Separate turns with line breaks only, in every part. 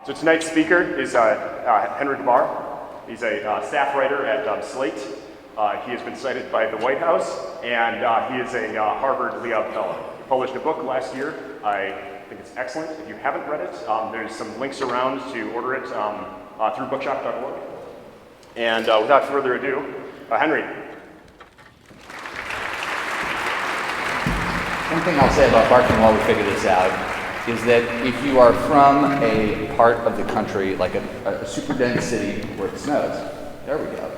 So tonight's speaker is Henry Grabar. He's a staff writer at Slate. He has been cited by the White House, and he is a Harvard Leob Fellow. He published a book last year. I think it's excellent. If you haven't read it, there's some links around to order it through bookshop.org. And without further ado, Henry.
One thing I'll say about parking while we figure this out is that if you are from a part of the country, like a super dense city where it snows, there we go,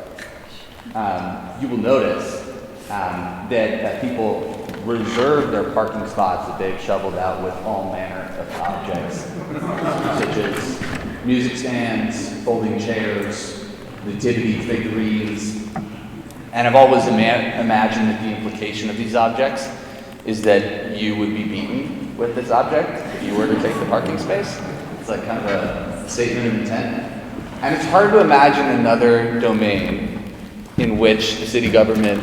you will notice that people reserve their parking spots that they've shoveled out with all manner of objects, such as music stands, folding chairs, nativity figurines. And I've always imagined that the implication of these objects is that you would be beaten with this object if you were to take the parking space. It's like kind of a statement of intent. And it's hard to imagine another domain in which the city government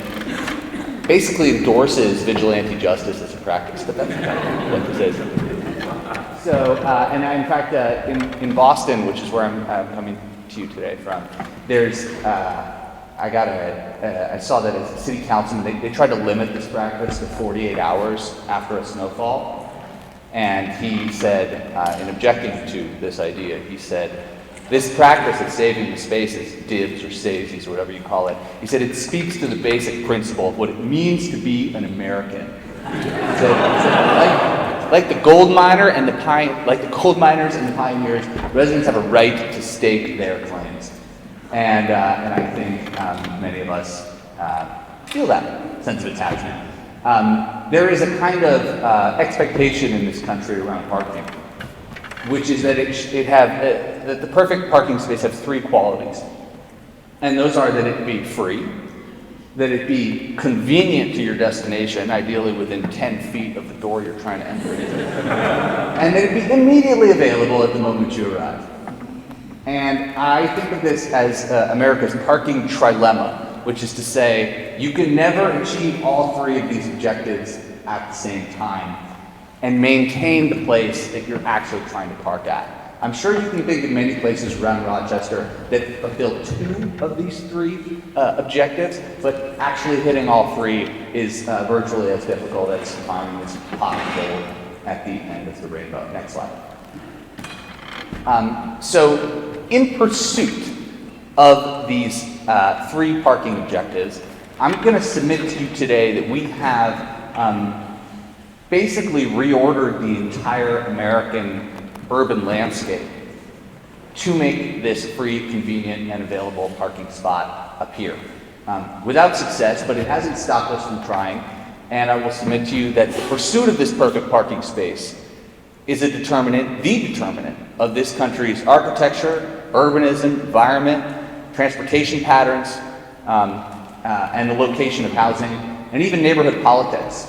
basically endorses vigilante justice as a practice, but that's kind of what this is. So, in fact, in Boston, which is where I'm coming to you today from, there's I saw that as a city councilman, they tried to limit this practice to 48 hours after a snowfall. And he said, in objecting to this idea, he said, this practice of saving the spaces, dibs or savesies or whatever you call it, he said it speaks to the basic principle of what it means to be an American. He said, like the gold miner and like the gold miners and the pioneers, residents have a right to stake their claims. And I think many of us feel that sense of attachment. There is a kind of expectation in this country around parking, which is that that the perfect parking space has three qualities. And those are that it be free, that it be convenient to your destination, ideally within 10 feet of the door you're trying to enter into, and that it be immediately available at the moment you arrive. And I think of this as America's parking trilemma, which is to say, you can never achieve all three of these objectives at the same time and maintain the place that you're actually trying to park at. I'm sure you can think of many places around Rochester that fulfill two of these three objectives, but actually hitting all three is virtually as difficult as finding this pot of gold at the end of the rainbow. Next slide. So, in pursuit of these three parking objectives, I'm going to submit to you today that we have basically reordered the entire American urban landscape to make this free, convenient, and available parking spot appear. Without success, but it hasn't stopped us from trying, and I will submit to you that the pursuit of this perfect parking space is the determinant of this country's architecture, urbanism, environment, transportation patterns, and the location of housing, and even neighborhood politics,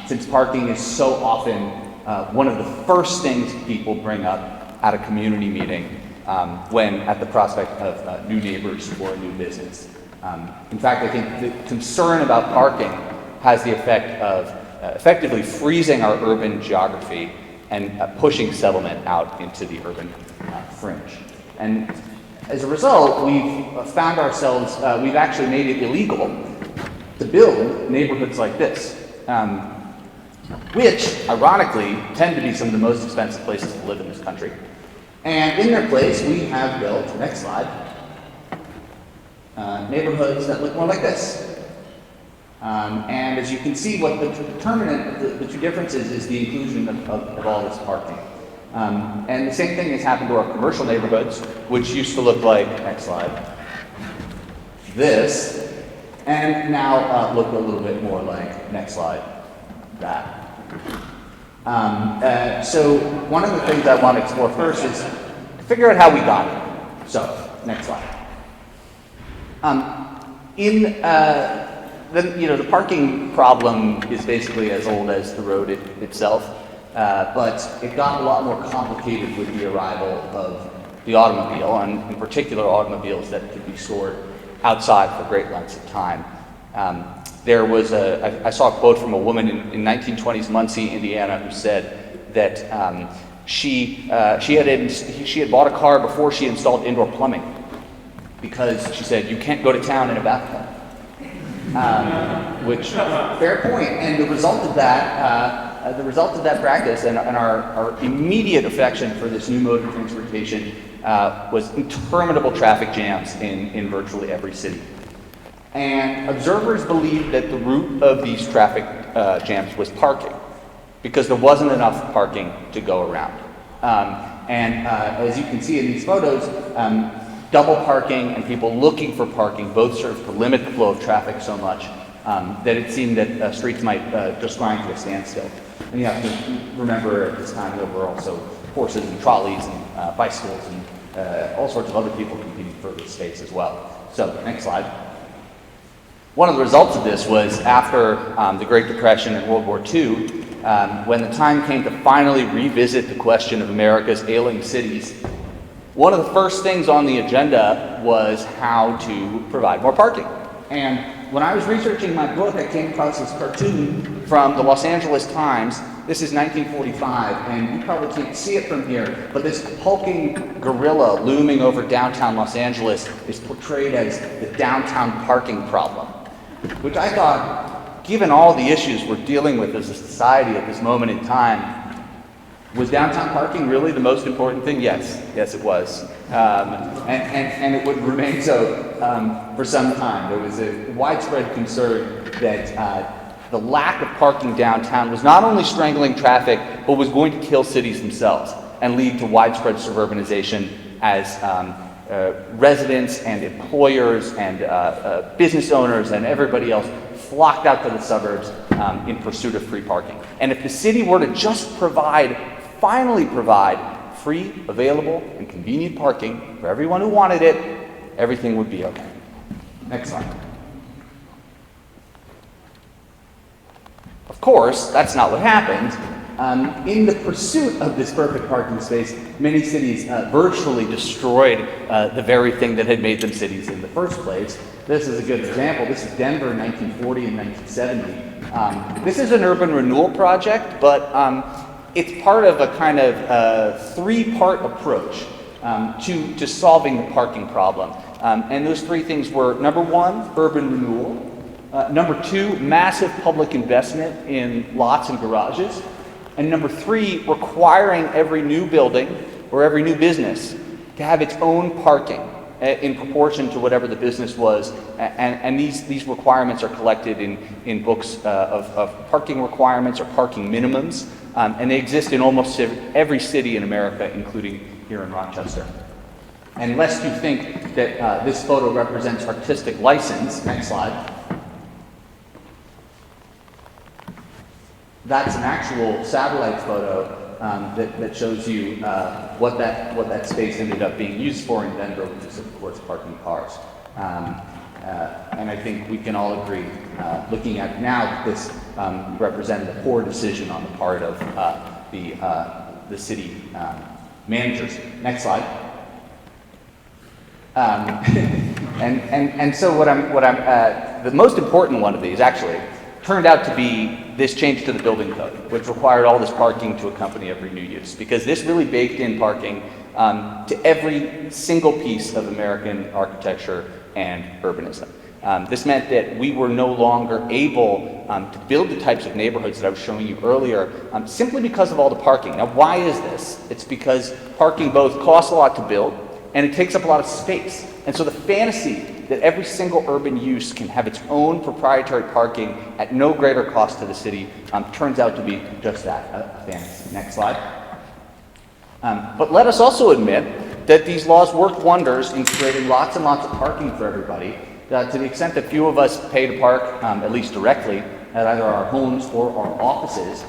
since parking is so often one of the first things people bring up at a community meeting when at the prospect of new neighbors or a new business. In fact, I think the concern about parking has the effect of effectively freezing our urban geography and pushing settlement out into the urban fringe. And as a result, we've found ourselves, we've actually made it illegal to build neighborhoods like this, which, ironically, tend to be some of the most expensive places to live in this country. And in their place, we have built, next slide, neighborhoods that look more like this. And as you can see, what the determinant, the two differences is the inclusion of all this parking. And the same thing has happened to our commercial neighborhoods, which used to look like, next slide, this, and now look a little bit more like, next slide, that. So one of the things I want to explore first is to figure out how we got here. So, next slide. The parking problem is basically as old as the road itself. But it got a lot more complicated with the arrival of the automobile, and in particular automobiles that could be stored outside for great lengths of time. I saw a quote from a woman in 1920s Muncie, Indiana, who said that she had bought a car before she installed indoor plumbing because she said, you can't go to town in a bathtub. Which, fair point, and the result of that practice and our immediate affection for this new mode of transportation was interminable traffic jams in virtually every city. And observers believed that the root of these traffic jams was parking, because there wasn't enough parking to go around. As you can see in these photos, double parking and people looking for parking both served to limit the flow of traffic so much that it seemed that streets might just grind to a standstill. And you have to remember at this time there were also horses and trolleys and bicycles and all sorts of other people competing for this space as well. So, next slide. One of the results of this was after the Great Depression and World War II, when the time came to finally revisit the question of America's ailing cities, one of the first things on the agenda was how to provide more parking. And when I was researching my book, I came across this cartoon from the Los Angeles Times. This is 1945, and you probably can't see it from here, but this hulking gorilla looming over downtown Los Angeles is portrayed as the downtown parking problem, which I thought, given all the issues we're dealing with as a society at this moment in time, was downtown parking really the most important thing? Yes, it was. And it would remain so for some time. There was a widespread concern that the lack of parking downtown was not only strangling traffic, but was going to kill cities themselves and lead to widespread suburbanization as residents and employers and business owners and everybody else flocked out to the suburbs in pursuit of free parking. And if the city were to just finally provide free, available, and convenient parking for everyone who wanted it, everything would be okay. Next slide. Of course, that's not what happened. In the pursuit of this perfect parking space, many cities virtually destroyed the very thing that had made them cities in the first place. This is a good example. This is Denver in 1940 and 1970. This is an urban renewal project, but it's part of a kind of three-part approach to solving the parking problem. And those three things were, number one, urban renewal. Number two, massive public investment in lots and garages. And number three, requiring every new building or every new business to have its own parking in proportion to whatever the business was. And these requirements are collected in books of parking requirements or parking minimums. And they exist in almost every city in America, including here in Rochester. And lest you think that this photo represents artistic license, next slide. That's an actual satellite photo that shows you what that space ended up being used for in Denver, which is, of course, parking cars. And I think we can all agree, looking at it now, that this represented a poor decision on the part of the city managers. Next slide. And so the most important one of these actually turned out to be this change to the building code, which required all this parking to accompany every new use, because this really baked in parking to every single piece of American architecture and urbanism. This meant that we were no longer able to build the types of neighborhoods that I was showing you earlier simply because of all the parking. Now, why is this? It's because parking both costs a lot to build and it takes up a lot of space. And so the fantasy that every single urban use can have its own proprietary parking at no greater cost to the city turns out to be just that, a fantasy. Next slide. But let us also admit that these laws worked wonders in creating lots and lots of parking for everybody, to the extent that few of us pay to park, at least directly, at either our homes or our offices.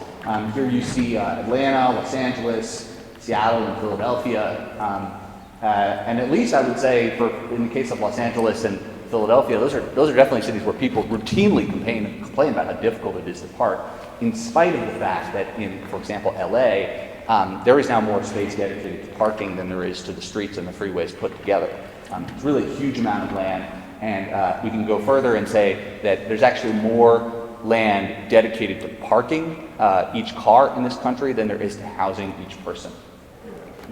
Here you see Atlanta, Los Angeles, Seattle, and Philadelphia. And at least I would say, in the case of Los Angeles and Philadelphia, those are definitely cities where people routinely complain about how difficult it is to park, in spite of the fact that in, for example, LA, there is now more space dedicated to parking than there is to the streets and the freeways put together. It's really a huge amount of land, and we can go further and say that there's actually more land dedicated to parking each car in this country than there is to housing each person.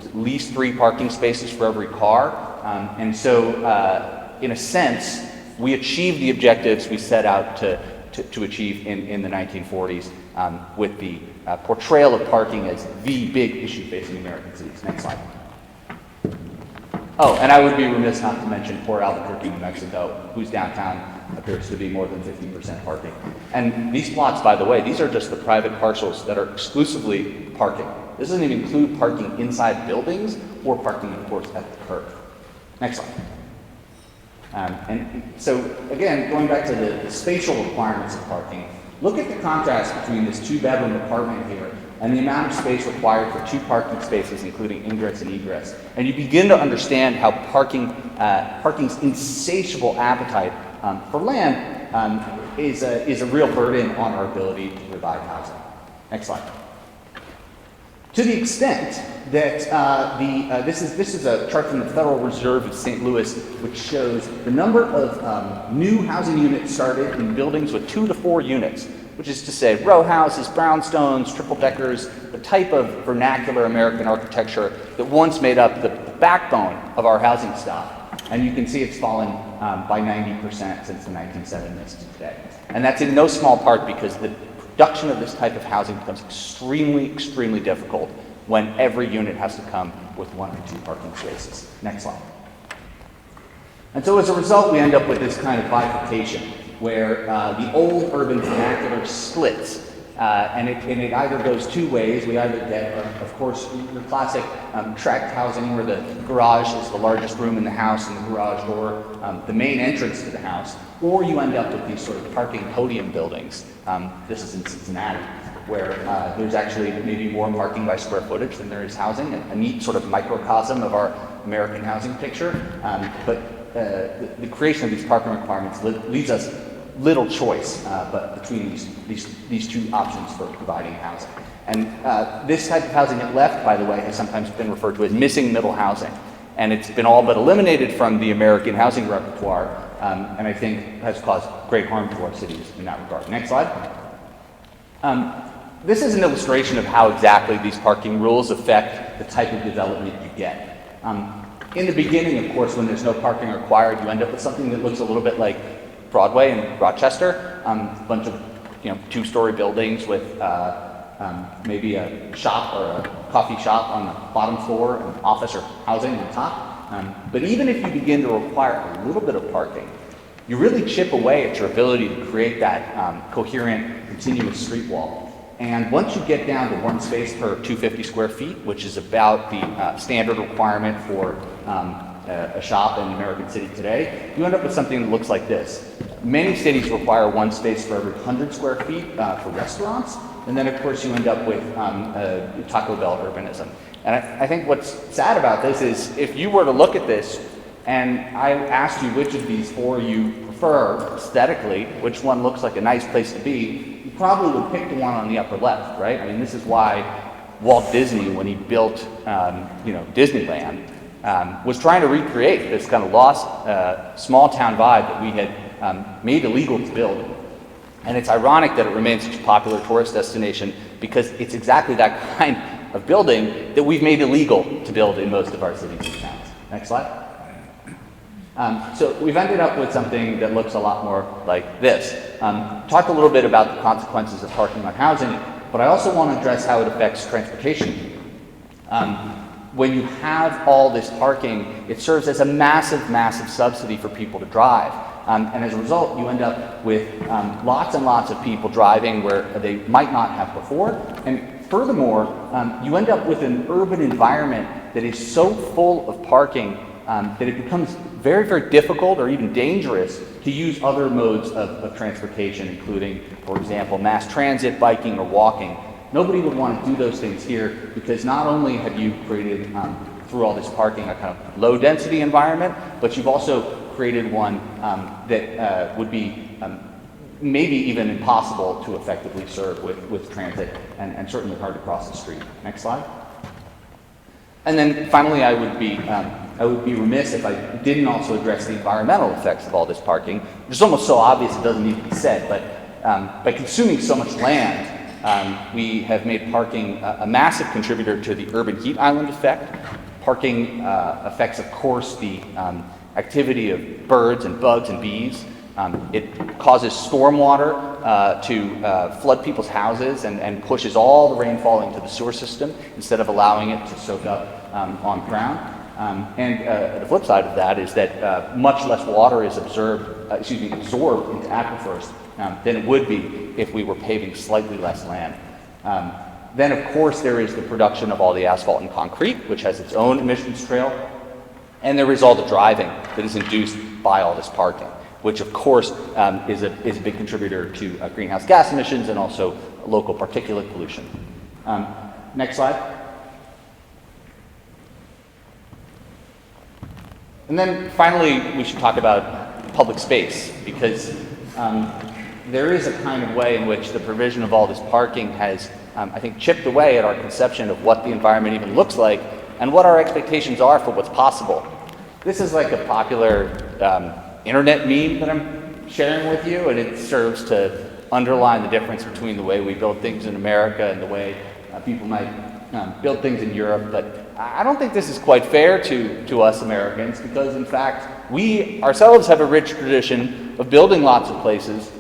at least 3 parking spaces for every car. And so, in a sense, we achieved the objectives we set out to achieve in the 1940s with the portrayal of parking as the big issue facing American cities. Next slide. Oh, and I would be remiss not to mention poor Albuquerque, New Mexico, whose downtown appears to be more than 50% parking. And these plots, by the way, these are just the private parcels that are exclusively parking. This doesn't even include parking inside buildings or parking, of course, at the curb. Next slide. And so, again, going back to the spatial requirements of parking, look at the contrast between this 2-bedroom apartment here and the amount of space required for 2 parking spaces, including ingress and egress. And you begin to understand how parking's insatiable appetite for land is a real burden on our ability to provide housing. Next slide. To the extent that this is a chart from the Federal Reserve of St. Louis, which shows the number of new housing units started in buildings with 2 to 4 units, which is to say row houses, brownstones, triple deckers, the type of vernacular American architecture that once made up the backbone of our housing stock. And you can see it's fallen by 90% since the 1970s to today. And that's in no small part because the production of this type of housing becomes extremely, extremely difficult when every unit has to come with 1 or 2 parking spaces. Next slide. And so as a result, we end up with this kind of bifurcation where the old urban vernacular splits. And it either goes 2 ways. We either get, of course, your classic tract housing where the garage is the largest room in the house and the garage door, the main entrance to the house, or you end up with these sort of parking podium buildings. This is in Cincinnati, where there's actually maybe more parking by square footage than there is housing, a neat sort of microcosm of our American housing picture. But the creation of these parking requirements leaves us little choice but between these 2 options for providing housing. And this type of housing at left, by the way, has sometimes been referred to as missing middle housing. And it's been all but eliminated from the American housing repertoire, and I think has caused great harm to our cities in that regard. Next slide. This is an illustration of how exactly these parking rules affect the type of development you get. In the beginning, of course, when there's no parking required, you end up with something that looks a little bit like Broadway in Rochester, a bunch of 2-story buildings with maybe a shop or a coffee shop on the bottom floor and office or housing on the top. But even if you begin to require a little bit of parking, you really chip away at your ability to create that coherent, continuous street wall. And once you get down to 1 space per 250 square feet, which is about the standard requirement for a shop in American City today, you end up with something that looks like this. Many cities require 1 space for every 100 square feet for restaurants, and then of course you end up with Taco Bell urbanism. And I think what's sad about this is if you were to look at this and I asked you which of these 4 you prefer aesthetically, which one looks like a nice place to be, you probably would pick the one on the upper left, right? I mean, this is why Walt Disney, when he built Disneyland, was trying to recreate this kind of lost small town vibe that we had made illegal to build. And it's ironic that it remains such a popular tourist destination because it's exactly that kind of building that we've made illegal to build in most of our cities and towns. Next slide. So we've ended up with something that looks a lot more like this. Talked a little bit about the consequences of parking on housing, but I also want to address how it affects transportation. When you have all this parking, it serves as a massive, massive subsidy for people to drive. And as a result, you end up with lots and lots of people driving where they might not have before. And furthermore, you end up with an urban environment that is so full of parking that it becomes very, very difficult or even dangerous to use other modes of transportation, including, for example, mass transit, biking, or walking. Nobody would want to do those things here because not only have you created, through all this parking, a kind of low-density environment, but you've also created one that would be maybe even impossible to effectively serve with transit and certainly hard to cross the street. Next slide. And then finally, I would be remiss if I didn't also address the environmental effects of all this parking, which is almost so obvious it doesn't need to be said, but by consuming so much land, we have made parking a massive contributor to the urban heat island effect. Parking affects, of course, the activity of birds and bugs and bees. It causes stormwater to flood people's houses and pushes all the rainfall into the sewer system instead of allowing it to soak up on ground. And the flip side of that is that much less water is absorbed into aquifers than it would be if we were paving slightly less land. Then, of course, there is the production of all the asphalt and concrete, which has its own emissions trail. And there is all the driving that is induced by all this parking, which, of course, is a big contributor to greenhouse gas emissions and also local particulate pollution. Next slide. And then finally, we should talk about public space, because there is a kind of way in which the provision of all this parking has, I think, chipped away at our conception of what the environment even looks like and what our expectations are for what's possible. This is like a popular internet meme that I'm sharing with you, and it serves to underline the difference between the way we build things in America and the way people might build things in Europe. But I don't think this is quite fair to us Americans, because in fact, we ourselves have a rich tradition of building lots of places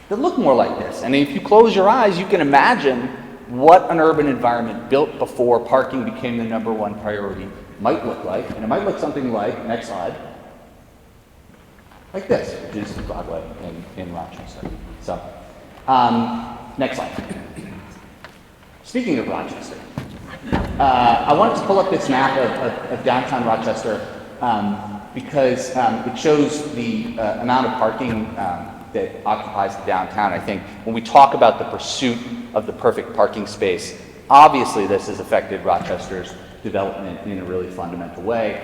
that look more like this. And if you close your eyes, you can imagine what an urban environment built before parking became the #1 priority might look like. And it might look something like, next slide, like this, which is Broadway in Rochester. So, next slide. Speaking of Rochester, I wanted to pull up this map of downtown Rochester because it shows the amount of parking that occupies the downtown. I think when we talk about the pursuit of the perfect parking space, obviously this has affected Rochester's development in a really fundamental way.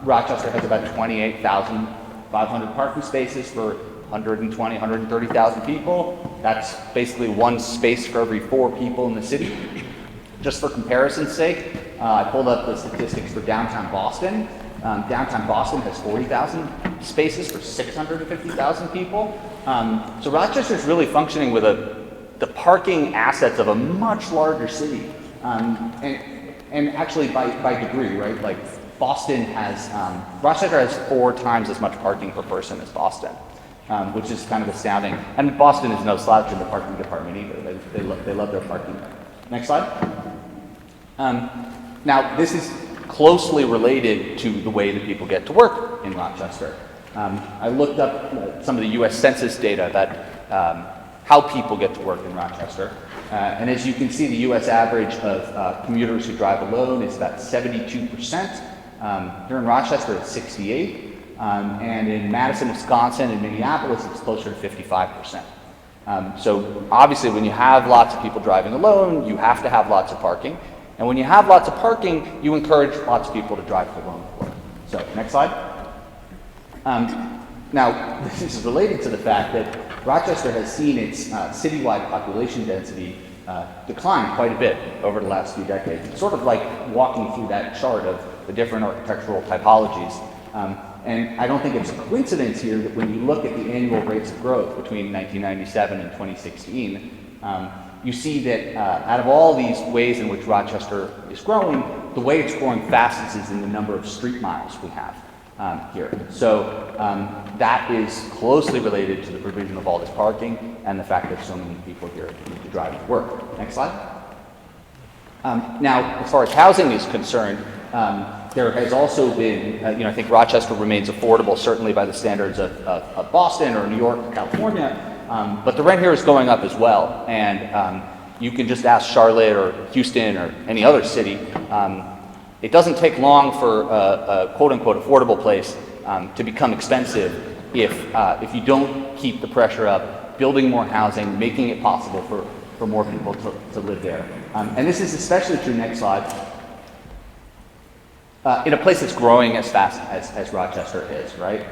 Rochester has about 28,500 parking spaces for 120, 130,000 people. That's basically one space for every 4 people in the city. Just for comparison's sake, I pulled up the statistics for downtown Boston. Downtown Boston has 40,000 spaces for 650,000 people. So Rochester is really functioning with the parking assets of a much larger city. And actually by degree, right? Like Boston has, Rochester has 4 times as much parking per person as Boston, which is kind of astounding. And Boston is no slouch in the parking department either. They love their parking. Next slide. Now, this is closely related to the way that people get to work in Rochester. I looked up some of the U.S. Census data about how people get to work in Rochester. And as you can see, the U.S. average of commuters who drive alone is about 72%. Here in Rochester, it's 68%. And in Madison, Wisconsin, and Minneapolis, it's closer to 55%. So obviously, when you have lots of people driving alone, you have to have lots of parking. And when you have lots of parking, you encourage lots of people to drive alone. So next slide. Now, this is related to the fact that Rochester has seen its citywide population density decline quite a bit over the last few decades. It's sort of like walking through that chart of the different architectural typologies. And I don't think it's a coincidence here that when you look at the annual rates of growth between 1997 and 2016, you see that out of all these ways in which Rochester is growing, the way it's growing fastest is in the number of street miles we have here. So that is closely related to the provision of all this parking and the fact that so many people here need to drive to work. Next slide. Now, as far as housing is concerned, there has also been, I think Rochester remains affordable, certainly by the standards of Boston or New York or California, but the rent here is going up as well. And you can just ask Charlotte or Houston or any other city. It doesn't take long for a quote-unquote affordable place to become expensive if you don't keep the pressure up, building more housing, making it possible for more people to live there. And this is especially true, next slide, in a place that's growing as fast as Rochester is, right?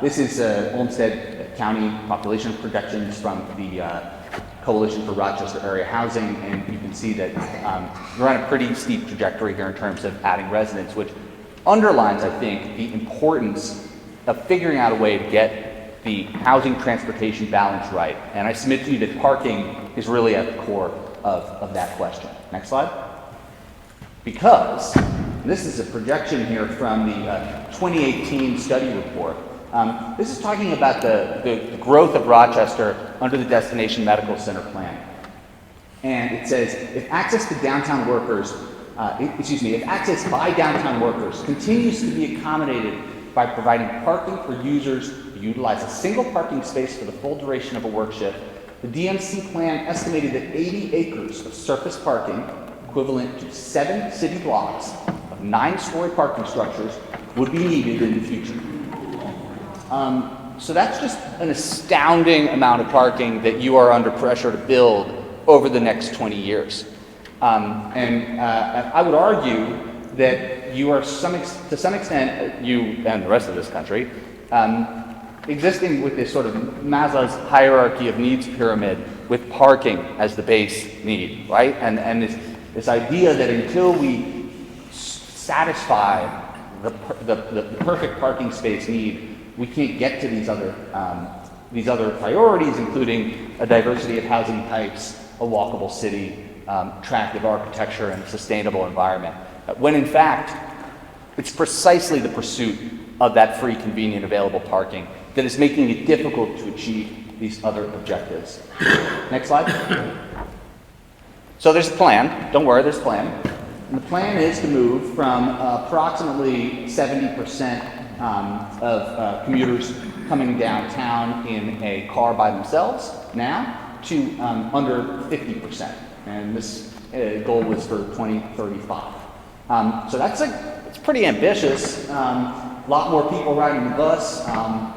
This is Olmsted County population projections from the Coalition for Rochester Area Housing, and you can see that we're on a pretty steep trajectory here in terms of adding residents, which underlines, I think, the importance of figuring out a way to get the housing transportation balance right. And I submit to you that parking is really at the core of that question. Next slide. Because, this is a projection here from the 2018 study report. This is talking about the growth of Rochester under the Destination Medical Center plan. And it says, if access to downtown workers, if access by downtown workers continues to be accommodated by providing parking for users who utilize a single parking space for the full duration of a work shift, the DMC plan estimated that 80 acres of surface parking, equivalent to 7 city blocks of 9-story parking structures, would be needed in the future. So that's just an astounding amount of parking that you are under pressure to build over the next 20 years. And I would argue that you are, to some extent, you and the rest of this country, existing with this sort of Maslow's hierarchy of needs pyramid with parking as the base need, right? And this idea that until we satisfy the perfect parking space need, we can't get to these other priorities, including a diversity of housing types, a walkable city, attractive architecture, and a sustainable environment. When in fact, it's precisely the pursuit of that free, convenient, available parking that is making it difficult to achieve these other objectives. Next slide. So there's a plan. Don't worry, there's a plan. And the plan is to move from approximately 70% of commuters coming downtown in a car by themselves now to under 50%. And this goal was for 2035. So it's pretty ambitious. A lot more people riding the bus,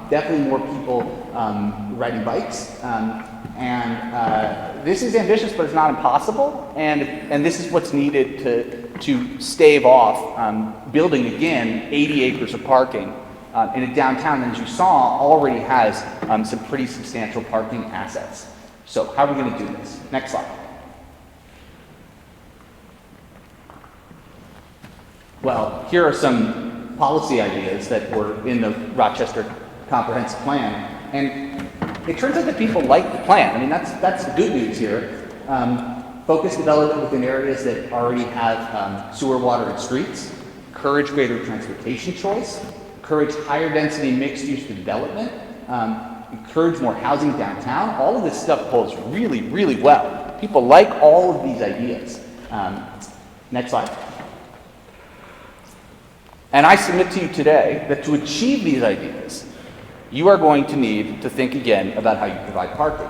definitely more people riding bikes. This is ambitious, but it's not impossible. And this is what's needed to stave off building, again, 80 acres of parking in a downtown that, as you saw, already has some pretty substantial parking assets. So how are we going to do this? Next slide. Well, here are some policy ideas that were in the Rochester Comprehensive Plan. And it turns out that people like the plan. I mean, that's the good news here. Focused development within areas that already have sewer, water, and streets. Encourage greater transportation choice. Encourage higher density mixed use development. Encourage more housing downtown. All of this stuff holds really, really well. People like all of these ideas. Next slide. And I submit to you today that to achieve these ideas, you are going to need to think again about how you provide parking.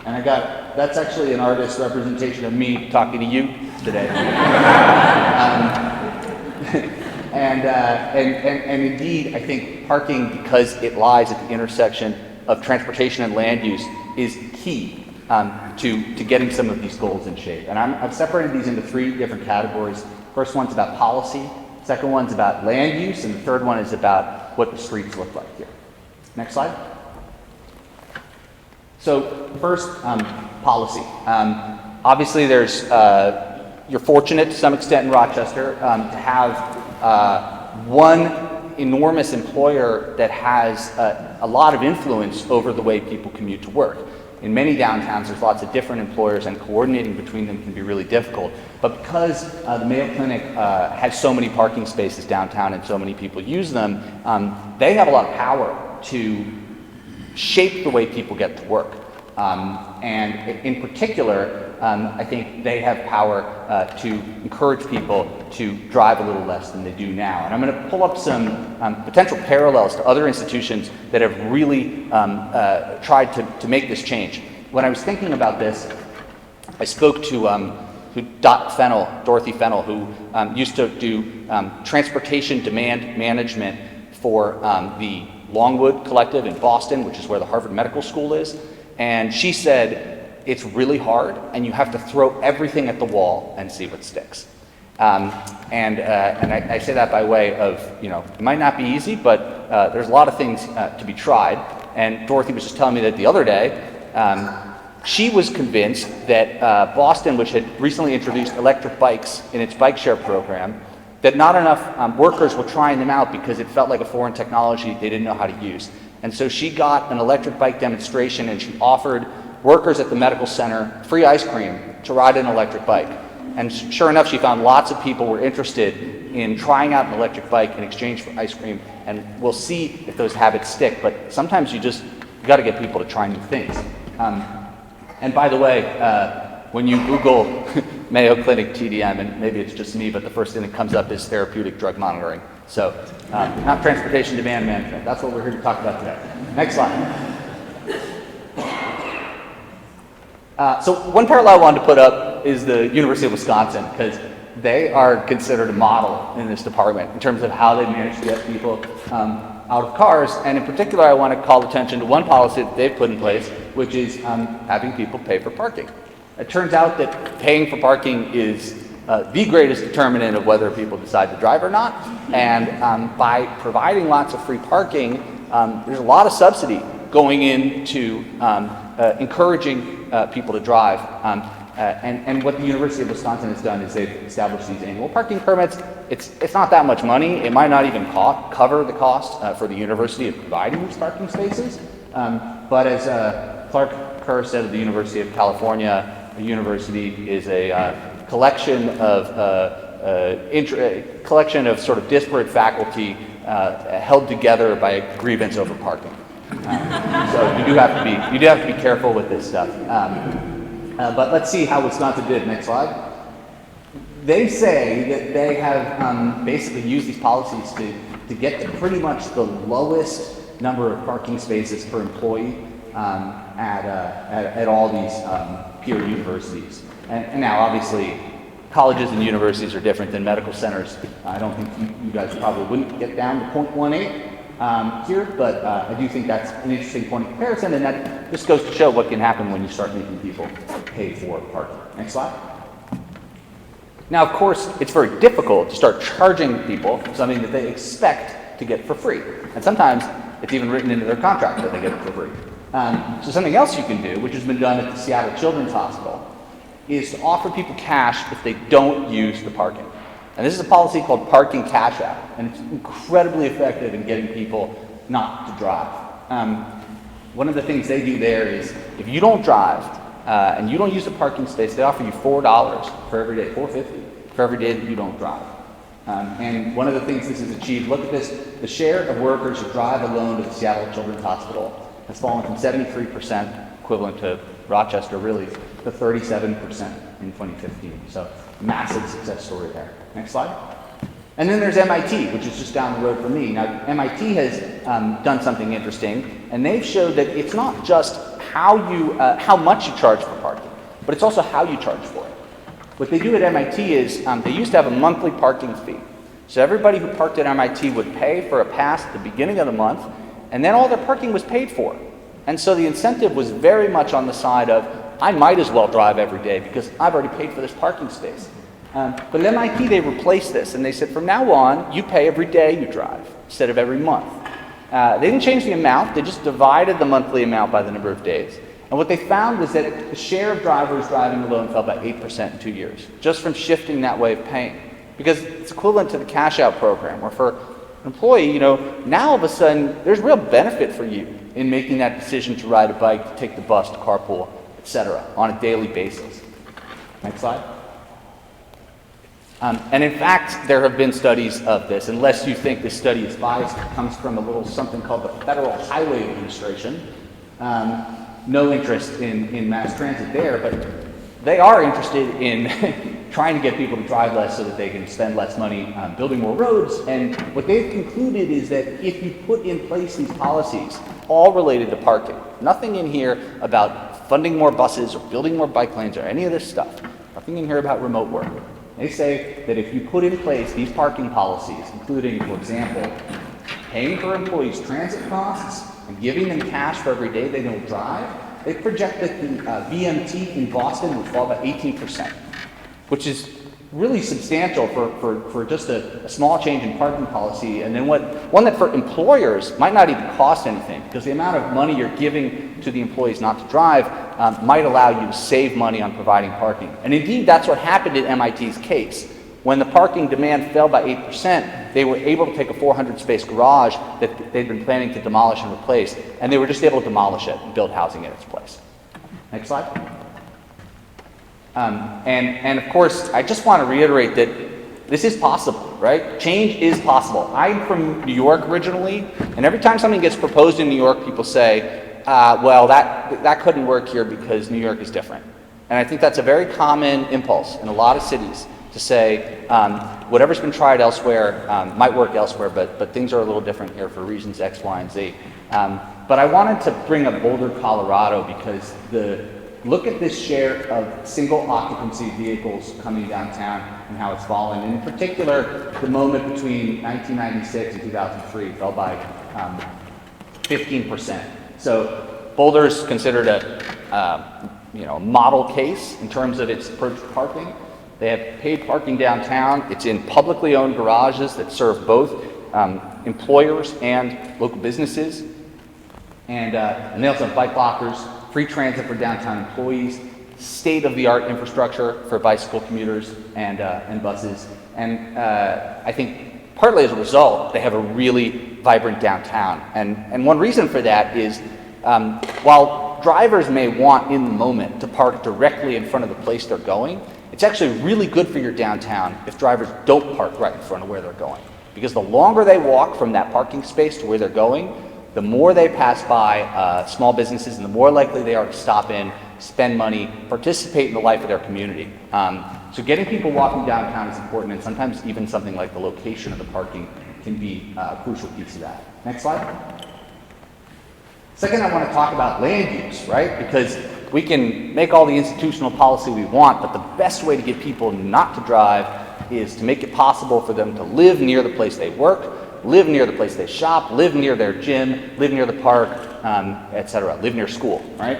And that's actually an artist's representation of me talking to you today. And indeed, I think parking, because it lies at the intersection of transportation and land use, is key to getting some of these goals in shape. And I've separated these into 3 different categories. First one's about policy. Second one's about land use, and the third one is about what the streets look like here. Next slide. So first, policy. Obviously, you're fortunate to some extent in Rochester to have one enormous employer that has a lot of influence over the way people commute to work. In many downtowns, there's lots of different employers, and coordinating between them can be really difficult. But because the Mayo Clinic has so many parking spaces downtown and so many people use them, they have a lot of power to shape the way people get to work. And in particular, I think they have power to encourage people to drive a little less than they do now. And I'm going to pull up some potential parallels to other institutions that have really tried to make this change. When I was thinking about this, I spoke to Dorothy Fennell, who used to do transportation demand management for the Longwood Collective in Boston, which is where the Harvard Medical School is. And she said, it's really hard, and you have to throw everything at the wall and see what sticks. And I say that by way of, it might not be easy, but there's a lot of things to be tried. And Dorothy was just telling me that the other day, she was convinced that Boston, which had recently introduced electric bikes in its bike share program, that not enough workers were trying them out because it felt like a foreign technology they didn't know how to use. And so she got an electric bike demonstration, and she offered workers at the medical center free ice cream to ride an electric bike. And sure enough, she found lots of people were interested in trying out an electric bike in exchange for ice cream, and we'll see if those habits stick. But sometimes you got to get people to try new things. And by the way, when you Google Mayo Clinic TDM, and maybe it's just me, but the first thing that comes up is therapeutic drug monitoring. So, not transportation demand management. That's what we're here to talk about today. Next slide. So one parallel I wanted to put up is the University of Wisconsin, because they are considered a model in this department in terms of how they manage to get people out of cars. And in particular, I want to call attention to one policy that they've put in place, which is having people pay for parking. It turns out that paying for parking is the greatest determinant of whether people decide to drive or not. And by providing lots of free parking, there's a lot of subsidy going into encouraging people to drive. And what the University of Wisconsin has done is they've established these annual parking permits. It's not that much money. It might not even cover the cost for the university of providing these parking spaces. But as Clark Kerr said of the University of California, a university is a collection of sort of disparate faculty held together by a grievance over parking. So you do have to be careful with this stuff. But let's see how Wisconsin did. Next slide. They say that they have basically used these policies to get to pretty much the lowest number of parking spaces per employee at all these peer universities. And now, obviously, colleges and universities are different than medical centers. I don't think you guys probably wouldn't get down to 0.18 here, but I do think that's an interesting point of comparison, and that just goes to show what can happen when you start making people pay for parking. Next slide. Now, of course, it's very difficult to start charging people something that they expect to get for free, and sometimes it's even written into their contract that they get it for free. So something else you can do, which has been done at the Seattle Children's Hospital, is to offer people cash if they don't use the parking. And this is a policy called Parking Cash Out, and it's incredibly effective in getting people not to drive. One of the things they do there is, if you don't drive and you don't use the parking space, they offer you $4 for every day, $4.50 for every day that you don't drive. And one of the things this has achieved, look at this, the share of workers who drive alone to the Seattle Children's Hospital has fallen from 73%, equivalent to Rochester really, to 37% in 2015. So massive success story there. Next slide. And then there's MIT, which is just down the road from me. Now, MIT has done something interesting, and they've showed that it's not just how much you charge for parking, but it's also how you charge for it. What they do at MIT is they used to have a monthly parking fee. So everybody who parked at MIT would pay for a pass at the beginning of the month, and then all their parking was paid for. And so the incentive was very much on the side of, I might as well drive every day because I've already paid for this parking space. But at MIT, they replaced this, and they said, from now on, you pay every day you drive instead of every month. They didn't change the amount, they just divided the monthly amount by the number of days. And what they found was that the share of drivers driving alone fell by 8% in 2 years, just from shifting that way of paying. Because it's equivalent to the cash out program, where for an employee, now all of a sudden, there's real benefit for you in making that decision to ride a bike, to take the bus, to carpool, etc., on a daily basis. Next slide. And in fact, there have been studies of this. Unless you think this study is biased, it comes from a little something called the Federal Highway Administration. No interest in mass transit there, but they are interested in trying to get people to drive less so that they can spend less money building more roads. And what they've concluded is that if you put in place these policies, all related to parking, nothing in here about funding more buses or building more bike lanes or any of this stuff, nothing in here about remote work. They say that if you put in place these parking policies, including, for example, paying for employees' transit costs and giving them cash for every day they don't drive, they project that the VMT in Boston would fall by 18%, which is really substantial for just a small change in parking policy, and then one that for employers might not even cost anything, because the amount of money you're giving to the employees not to drive might allow you to save money on providing parking. And indeed, that's what happened in MIT's case. When the parking demand fell by 8%, they were able to take a 400-space garage that they'd been planning to demolish and replace, and they were just able to demolish it and build housing in its place. Next slide. And of course, I just want to reiterate that this is possible, right? Change is possible. I'm from New York originally, and every time something gets proposed in New York, people say, well, that couldn't work here because New York is different. And I think that's a very common impulse in a lot of cities to say, whatever's been tried elsewhere might work elsewhere, but things are a little different here for reasons X, Y, and Z. But I wanted to bring up Boulder, Colorado, because look at this share of single occupancy vehicles coming downtown and how it's fallen. And in particular, the moment between 1996 and 2003 fell by 15%. So Boulder's considered a model case in terms of its approach to parking. They have paid parking downtown. It's in publicly owned garages that serve both employers and local businesses. And they also have bike lockers, free transit for downtown employees, state-of-the-art infrastructure for bicycle commuters and buses. And I think partly as a result, they have a really vibrant downtown. And one reason for that is while drivers may want in the moment to park directly in front of the place they're going, it's actually really good for your downtown if drivers don't park right in front of where they're going. Because the longer they walk from that parking space to where they're going, the more they pass by small businesses and the more likely they are to stop in, spend money, participate in the life of their community. So getting people walking downtown is important, and sometimes even something like the location of the parking can be a crucial piece of that. Next slide. Second, I want to talk about land use, right? Because we can make all the institutional policy we want, but the best way to get people not to drive is to make it possible for them to live near the place they work, live near the place they shop, live near their gym, live near the park, etc., live near school, right?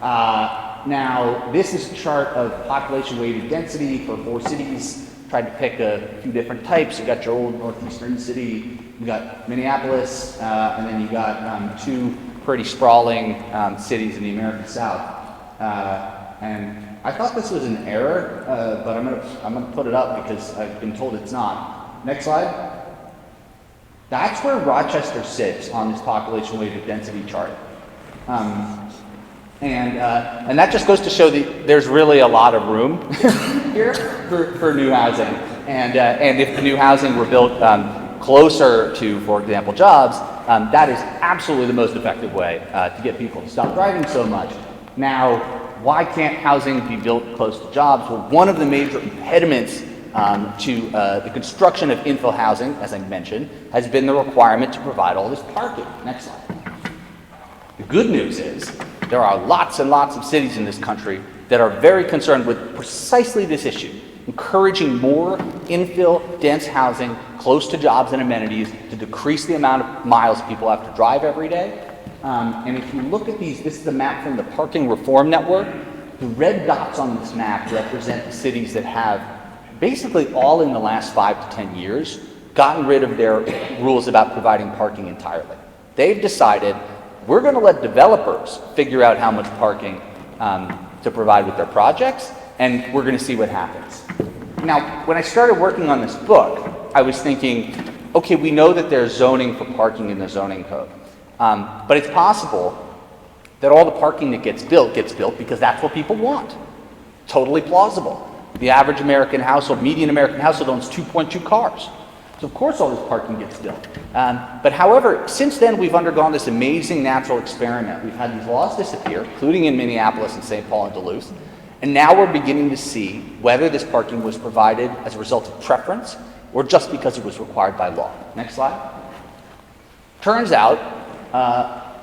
Now, this is a chart of population-weighted density for 4 cities. Tried to pick a few different types. You got your old northeastern city, you got Minneapolis, and then you got 2 pretty sprawling cities in the American South. And I thought this was an error, but I'm gonna put it up because I've been told it's not. Next slide. That's where Rochester sits on this population-weighted density chart. And that just goes to show that there's really a lot of room here for new housing. And if the new housing were built closer to, for example, jobs, that is absolutely the most effective way to get people to stop driving so much. Now, why can't housing be built close to jobs? Well, one of the major impediments to the construction of infill housing, as I mentioned, has been the requirement to provide all this parking. Next slide. The good news is there are lots and lots of cities in this country that are very concerned with precisely this issue, encouraging more infill, dense housing close to jobs and amenities to decrease the amount of miles people have to drive every day. And if you look at these, this is a map from the Parking Reform Network. The red dots on this map represent the cities that have basically all in the last 5 to 10 years gotten rid of their rules about providing parking entirely. They've decided we're going to let developers figure out how much parking to provide with their projects, and we're going to see what happens. Now, when I started working on this book, I was thinking, okay, we know that there's zoning for parking in the zoning code. But it's possible that all the parking that gets built because that's what people want. Totally plausible. The average American household, median American household owns 2.2 cars. So of course all this parking gets built. But however, since then we've undergone this amazing natural experiment. We've had these laws disappear, including in Minneapolis and St. Paul and Duluth. And now we're beginning to see whether this parking was provided as a result of preference or just because it was required by law. Next slide. Turns out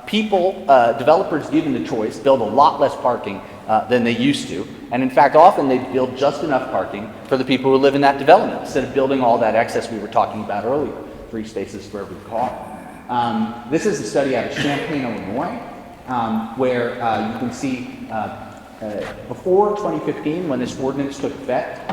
developers given the choice, build a lot less parking than they used to. And in fact, often they build just enough parking for the people who live in that development, instead of building all that excess we were talking about earlier, 3 spaces for every car. This is a study out of Champaign, Illinois, where you can see before 2015, when this ordinance took effect,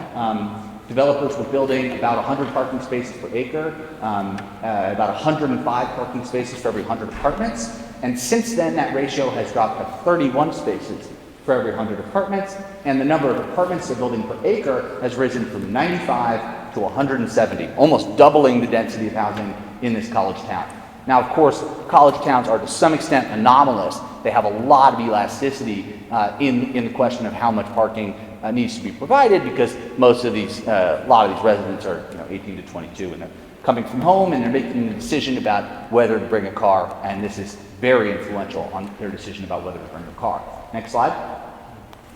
developers were building about 100 parking spaces per acre, about 105 parking spaces for every 100 apartments. And since then, that ratio has dropped to 31 spaces for every 100 apartments. And the number of apartments they're building per acre has risen from 95 to 170, almost doubling the density of housing in this college town. Now, of course, college towns are to some extent anomalous. They have a lot of elasticity in the question of how much parking needs to be provided, because most of these, a lot of these residents are 18 to 22, and they're coming from home and they're making a decision about whether to bring a car, and this is very influential on their decision about whether to bring a car. Next slide.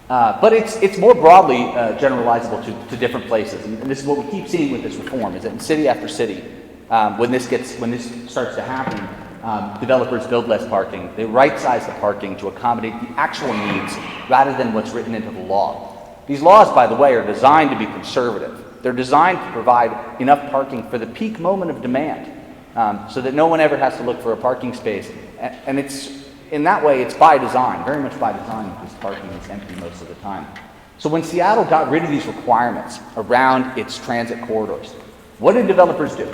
But it's more broadly generalizable to different places, and this is what we keep seeing with this reform, is that in city after city, when this starts to happen, developers build less parking. They right-size the parking to accommodate the actual needs rather than what's written into the law. These laws, by the way, are designed to be conservative. They're designed to provide enough parking for the peak moment of demand, so that no one ever has to look for a parking space. And it's, in that way, it's by design, very much by design, because parking is empty most of the time. So when Seattle got rid of these requirements around its transit corridors, what did developers do?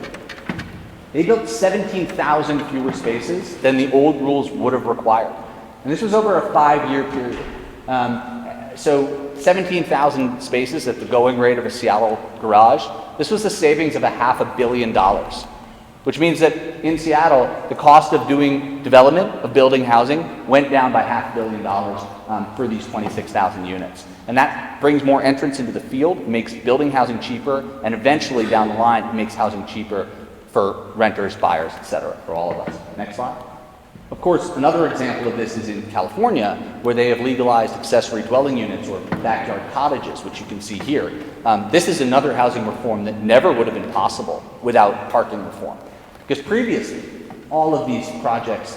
They built 17,000 fewer spaces than the old rules would have required. And this was over a 5-year period. So 17,000 spaces at the going rate of a Seattle garage, this was the savings of $500 million, which means that in Seattle, the cost of doing development, of building housing, went down by $500 million for these 26,000 units. And that brings more entrants into the field, makes building housing cheaper, and eventually down the line, makes housing cheaper for renters, buyers, etc., for all of us. Next slide. Of course, another example of this is in California, where they have legalized accessory dwelling units or backyard cottages, which you can see here. This is another housing reform that never would have been possible without parking reform. Because previously, all of these projects,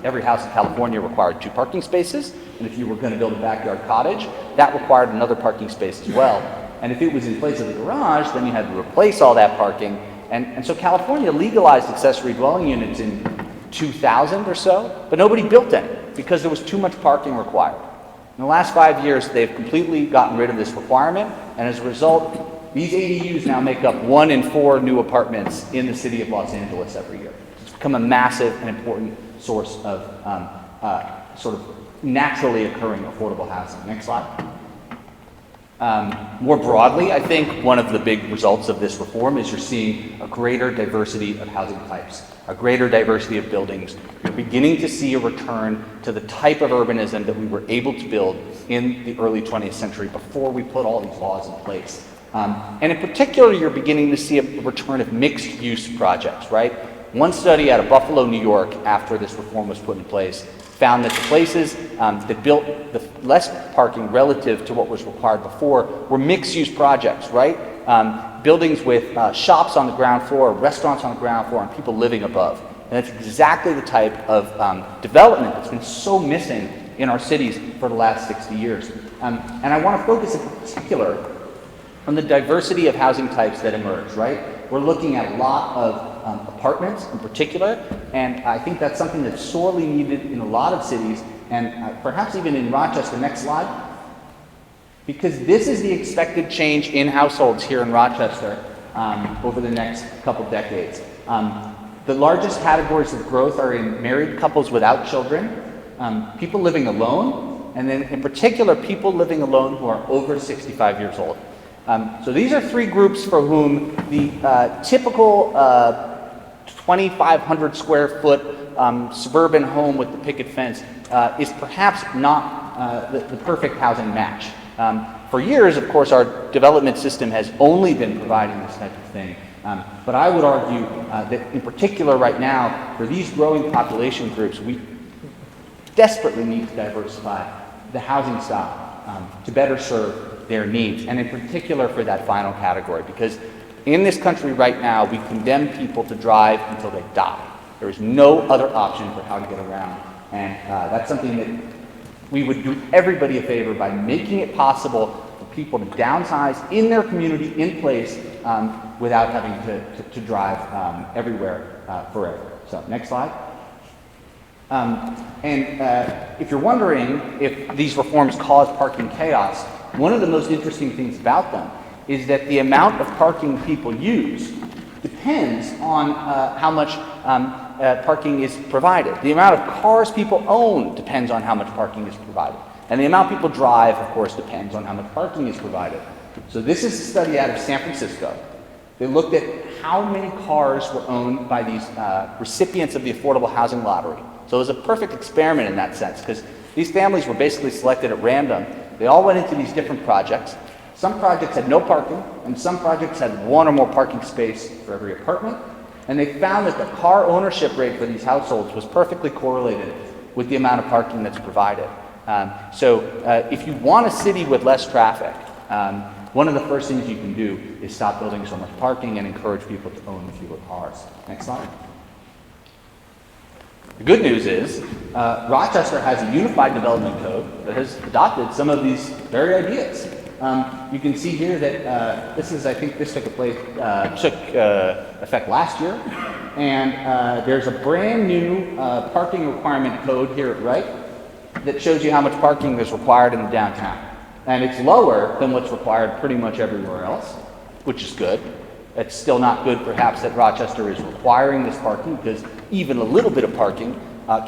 every house in California required 2 parking spaces, and if you were going to build a backyard cottage, that required another parking space as well. And if it was in place of the garage, then you had to replace all that parking. And so California legalized accessory dwelling units in 2000 or so, but nobody built any because there was too much parking required. In the last 5 years, they've completely gotten rid of this requirement, and as a result, these ADUs now make up 1 in 4 new apartments in the city of Los Angeles every year. It's become a massive and important source of sort of naturally occurring affordable housing. Next slide. More broadly, I think one of the big results of this reform is you're seeing a greater diversity of housing types, a greater diversity of buildings. You're beginning to see a return to the type of urbanism that we were able to build in the early 20th century before we put all these laws in place. And in particular, you're beginning to see a return of mixed-use projects, right? One study out of Buffalo, New York, after this reform was put in place, found that the places that built the less parking relative to what was required before were mixed-use projects, right? Buildings with shops on the ground floor, restaurants on the ground floor, and people living above. And that's exactly the type of development that's been so missing in our cities for the last 60 years. And I want to focus in particular on the diversity of housing types that emerge, right? We're looking at a lot of apartments in particular, and I think that's something that's sorely needed in a lot of cities, and perhaps even in Rochester. Next slide. Because this is the expected change in households here in Rochester over the next couple decades. The largest categories of growth are in married couples without children, people living alone, and then in particular people living alone who are over 65 years old. So these are 3 groups for whom the typical 2,500 square foot suburban home with the picket fence is perhaps not the perfect housing match. For years, of course, our development system has only been providing this type of thing. But I would argue that in particular right now, for these growing population groups, we desperately need to diversify the housing stock to better serve their needs, and in particular for that final category, because in this country right now, we condemn people to drive until they die. There is no other option for how to get around, and that's something that we would do everybody a favor by making it possible for people to downsize in their community, in place, without having to drive everywhere forever. So, next slide. If you're wondering if these reforms cause parking chaos, one of the most interesting things about them is that the amount of parking people use depends on how much parking is provided. The amount of cars people own depends on how much parking is provided. And the amount people drive, of course, depends on how much parking is provided. So this is a study out of San Francisco They looked at how many cars were owned by these recipients of the affordable housing lottery. So it was a perfect experiment in that sense, because these families were basically selected at random. They all went into these different projects. Some projects had no parking, and some projects had one or more parking space for every apartment. And they found that the car ownership rate for these households was perfectly correlated with the amount of parking that's provided. If you want a city with less traffic, one of the first things you can do is stop building so much parking and encourage people to own fewer cars. Next slide. The good news is Rochester has a unified development code that has adopted some of these very ideas. You can see here that I think this took effect last year, and there's a brand new parking requirement code here at right that shows you how much parking is required in the downtown. And it's lower than what's required pretty much everywhere else, which is good. It's still not good, perhaps, that Rochester is requiring this parking, because even a little bit of parking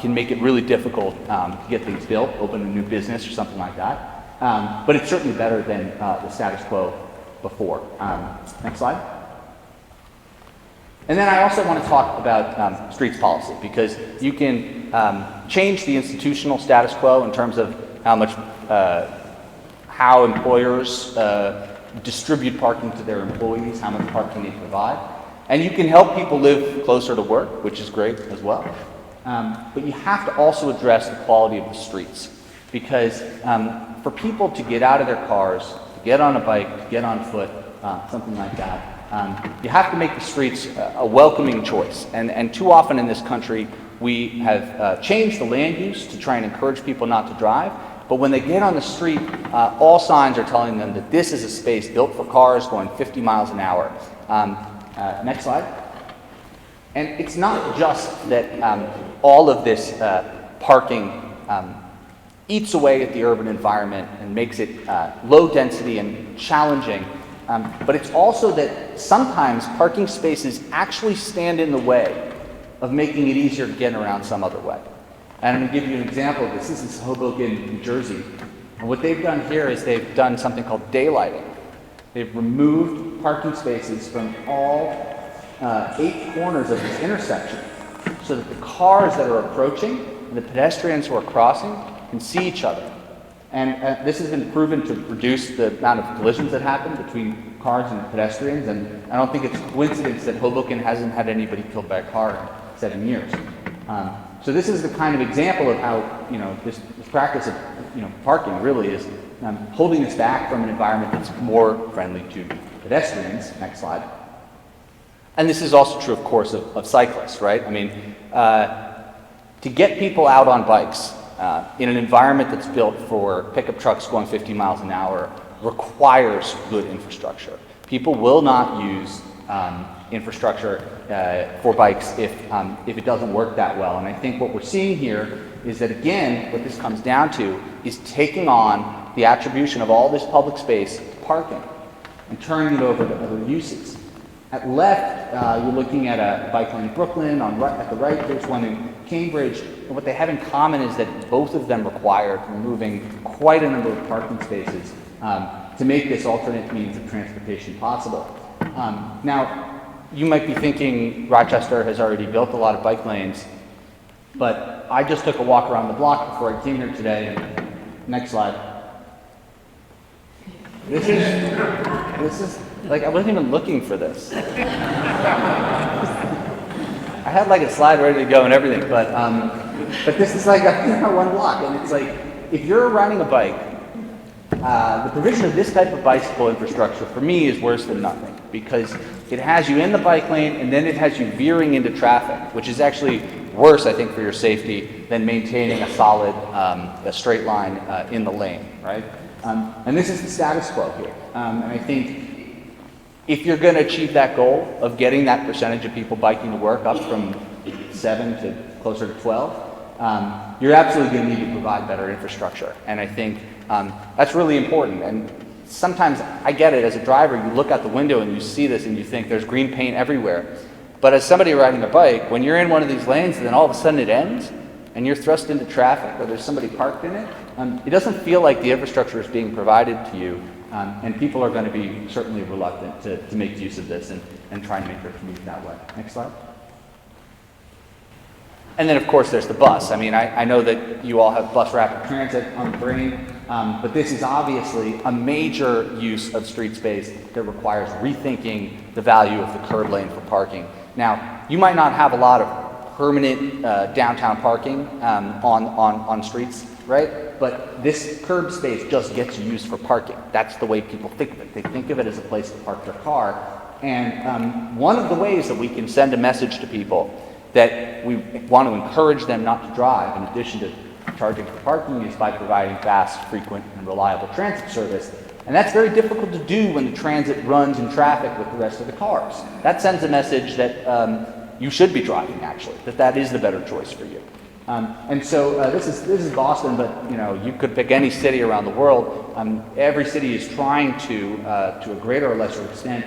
can make it really difficult to get things built, open a new business or something like that. But it's certainly better than the status quo before. Next slide. And then I also want to talk about streets policy, because you can change the institutional status quo in terms of how employers distribute parking to their employees, how much parking they provide. And you can help people live closer to work, which is great as well. But you have to also address the quality of the streets, because for people to get out of their cars, to get on a bike, to get on foot, something like that, you have to make the streets a welcoming choice. And too often in this country, we have changed the land use to try and encourage people not to drive. But when they get on the street, all signs are telling them that this is a space built for cars going 50 miles an hour. Next slide. And it's not just that all of this parking eats away at the urban environment and makes it low density and challenging, but it's also that sometimes parking spaces actually stand in the way of making it easier to get around some other way. And I'm going to give you an example of this. This is Hoboken, New Jersey. And what they've done here is they've done something called daylighting. They've removed parking spaces from all 8 corners of this intersection so that the cars that are approaching and the pedestrians who are crossing can see each other. And this has been proven to reduce the amount of collisions that happen between cars and pedestrians. And I don't think it's a coincidence that Hoboken hasn't had anybody killed by a car in 7 years. So this is the kind of example of how this practice of parking really is holding us back from an environment that's more friendly to pedestrians. Next slide. And this is also true, of course, of cyclists, right? I mean, to get people out on bikes in an environment that's built for pickup trucks going 50 miles an hour requires good infrastructure. People will not use infrastructure for bikes if it doesn't work that well. And I think what we're seeing here is that, again, what this comes down to is taking on the attribution of all this public space to parking and turning it over to other uses. At left, you're looking at a bike lane in Brooklyn. At the right, there's one in Cambridge. And what they have in common is that both of them required removing quite a number of parking spaces to make this alternate means of transportation possible. Now, you might be thinking Rochester has already built a lot of bike lanes, but I just took a walk around the block before I came here today. And next slide. This is like, I wasn't even looking for this. I had like a slide ready to go and everything, but this is like one block, and it's like, if you're riding a bike, the provision of this type of bicycle infrastructure for me is worse than nothing, because it has you in the bike lane and then it has you veering into traffic, which is actually worse, I think, for your safety than maintaining a solid, a straight line in the lane, right? And this is the status quo here. And I think if you're going to achieve that goal of getting that percentage of people biking to work up from 7 to closer to 12, you're absolutely going to need to provide better infrastructure. And I think that's really important. And sometimes I get it as a driver, you look out the window and you see this and you think there's green paint everywhere. But as somebody riding a bike, when you're in one of these lanes and then all of a sudden it ends and you're thrust into traffic or there's somebody parked in it, it doesn't feel like the infrastructure is being provided to you And people are going to be certainly reluctant to make use of this and try and make their commute that way. Next slide. And then, of course, there's the bus. I mean, I know that you all have bus rapid transit on the brain, but this is obviously a major use of street space that requires rethinking the value of the curb lane for parking. Now, you might not have a lot of permanent downtown parking on streets, right? But this curb space just gets used for parking. That's the way people think of it. They think of it as a place to park their car. And one of the ways that we can send a message to people that we want to encourage them not to drive, in addition to charging for parking, is by providing fast, frequent, and reliable transit service. And that's very difficult to do when the transit runs in traffic with the rest of the cars. That sends a message that you should be driving, actually, that is the better choice for you. And so this is Boston, but you could pick any city around the world. Every city is trying to a greater or lesser extent,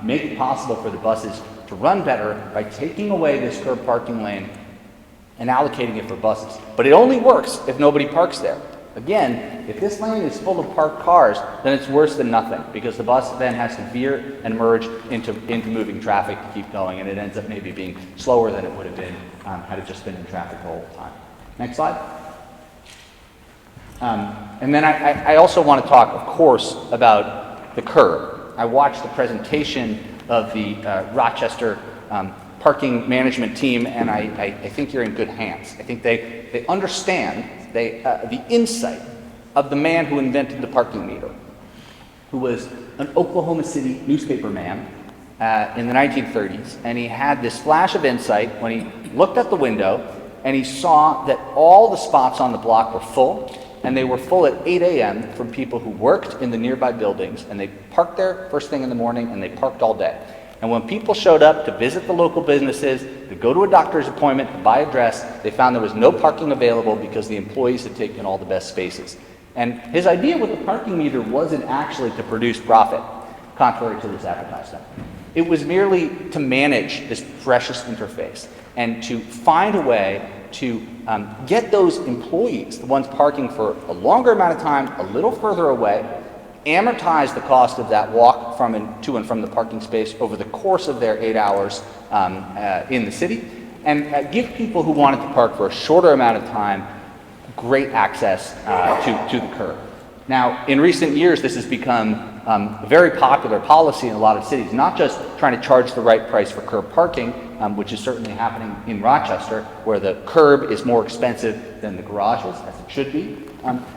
make it possible for the buses to run better by taking away this curb parking lane and allocating it for buses. But it only works if nobody parks there. Again, if this lane is full of parked cars, then it's worse than nothing, because the bus then has to veer and merge into moving traffic to keep going, and it ends up maybe being slower than it would have been had it just been in traffic the whole time. Next slide. And then I also want to talk, of course, about the curb. I watched the presentation of the Rochester parking management team, and I think you're in good hands. I think they understand the insight of the man who invented the parking meter, who was an Oklahoma City newspaper man in the 1930s, and he had this flash of insight when he looked out the window and he saw that all the spots on the block were full, and they were full at 8 a.m. from people who worked in the nearby buildings, and they parked there first thing in the morning, and they parked all day. And when people showed up to visit the local businesses, to go to a doctor's appointment, to buy a dress, they found there was no parking available because the employees had taken all the best spaces. And his idea with the parking meter wasn't actually to produce profit, contrary to this advertisement. It was merely to manage this precious interface and to find a way to get those employees, the ones parking for a longer amount of time, a little further away, amortize the cost of that walk to and from the parking space over the course of their 8 hours in the city, and give people who wanted to park for a shorter amount of time great access to the curb. Now, in recent years, this has become a very popular policy in a lot of cities, not just trying to charge the right price for curb parking, which is certainly happening in Rochester, where the curb is more expensive than the garages, as it should be,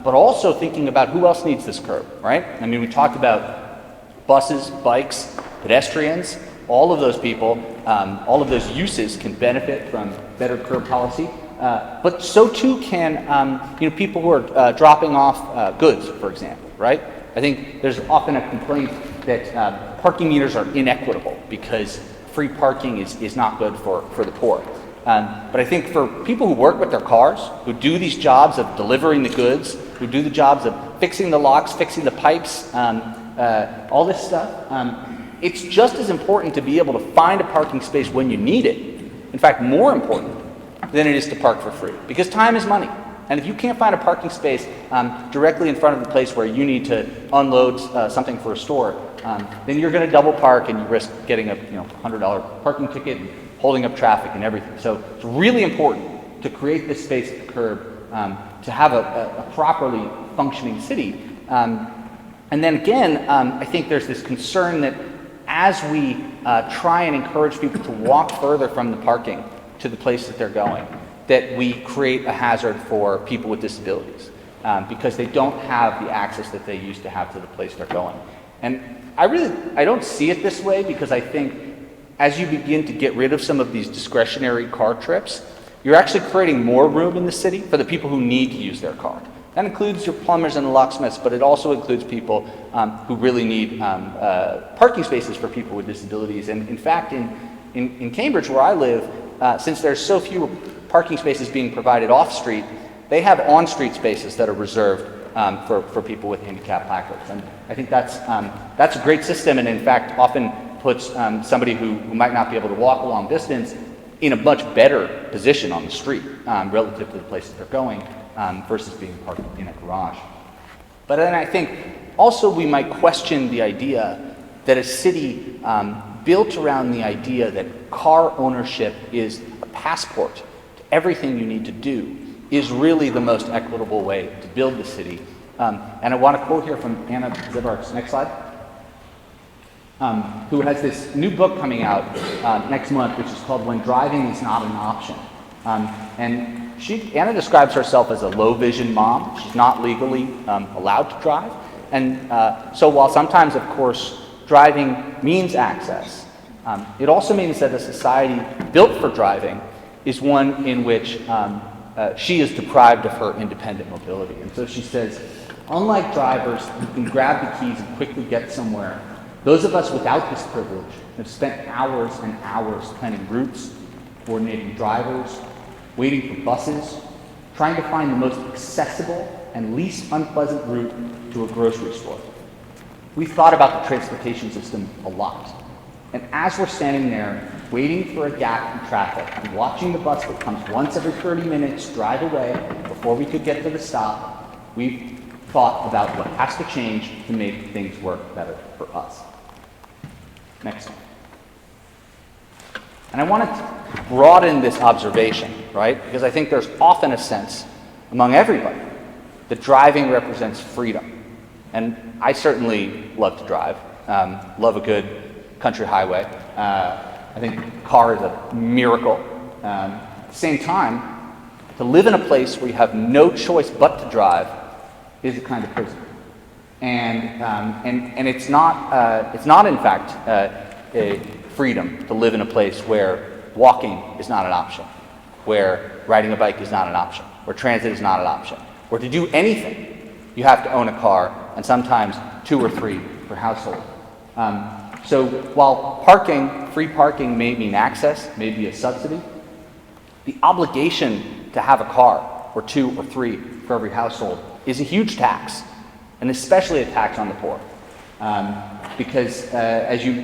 but also thinking about who else needs this curb, right? I mean, we talked about buses, bikes, pedestrians, all of those people, all of those uses can benefit from better curb policy, but so too can people who are dropping off goods, for example, right? I think there's often a complaint that parking meters are inequitable because free parking is not good for the poor. But I think for people who work with their cars, who do these jobs of delivering the goods, who do the jobs of fixing the locks, fixing the pipes, all this stuff, it's just as important to be able to find a parking space when you need it. In fact, more important than it is to park for free, because time is money. And if you can't find a parking space directly in front of the place where you need to unload something for a store, then you're going to double park and you risk getting a $100 parking ticket and holding up traffic and everything. So it's really important to create this space at the curb to have a properly functioning city. And then again, I think there's this concern that as we try and encourage people to walk further from the parking to the place that they're going, that we create a hazard for people with disabilities because they don't have the access that they used to have to the place they're going. And I don't see it this way, because I think as you begin to get rid of some of these discretionary car trips, you're actually creating more room in the city for the people who need to use their car. That includes your plumbers and locksmiths, but it also includes people who really need parking spaces for people with disabilities. And in fact, in Cambridge, where I live, since there's so few parking spaces being provided off-street, they have on-street spaces that are reserved for people with handicap placards. And I think that's a great system, and in fact often puts somebody who might not be able to walk a long distance in a much better position on the street relative to the place that they're going versus being parked in a garage. But then I think also we might question the idea that a city built around the idea that car ownership is a passport to everything you need to do is really the most equitable way to build the city. And I want to quote here from Anna Zibar's next slide, who has this new book coming out next month, which is called When Driving is Not an Option. And Anna describes herself as a low-vision mom. She's not legally allowed to drive. And so while sometimes, of course, driving means access, it also means that a society built for driving is one in which she is deprived of her independent mobility. And so she says, unlike drivers who can grab the keys and quickly get somewhere, those of us without this privilege have spent hours and hours planning routes, coordinating drivers, waiting for buses, trying to find the most accessible and least unpleasant route to a grocery store. We've thought about the transportation system a lot. And as we're standing there, waiting for a gap in traffic and watching the bus that comes once every 30 minutes drive away before we could get to the stop, we've thought about what has to change to make things work better for us. Next one. And I want to broaden this observation, right? Because I think there's often a sense among everybody that driving represents freedom. And I certainly love to drive, love a good country highway. I think a car is a miracle. At the same time, to live in a place where you have no choice but to drive is a kind of prison. And it's not in fact a freedom to live in a place where walking is not an option, where riding a bike is not an option, where transit is not an option, where to do anything you have to own a car, and sometimes 2 or 3 per household. So while free parking may mean access, may be a subsidy, the obligation to have a car, or 2 or 3 for every household, is a huge tax, and especially a tax on the poor. Because as you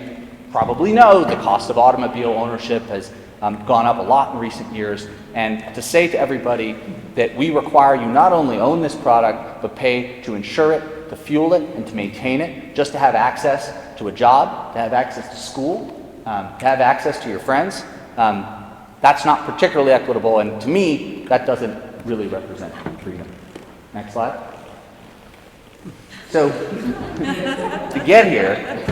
probably know, the cost of automobile ownership has gone up a lot in recent years, and to say to everybody that we require you not only own this product, but pay to insure it, to fuel it, and to maintain it, just to have access to a job, to have access to school, to have access to your friends, that's not particularly equitable, and to me, that doesn't really represent freedom. Next slide. So, to get here,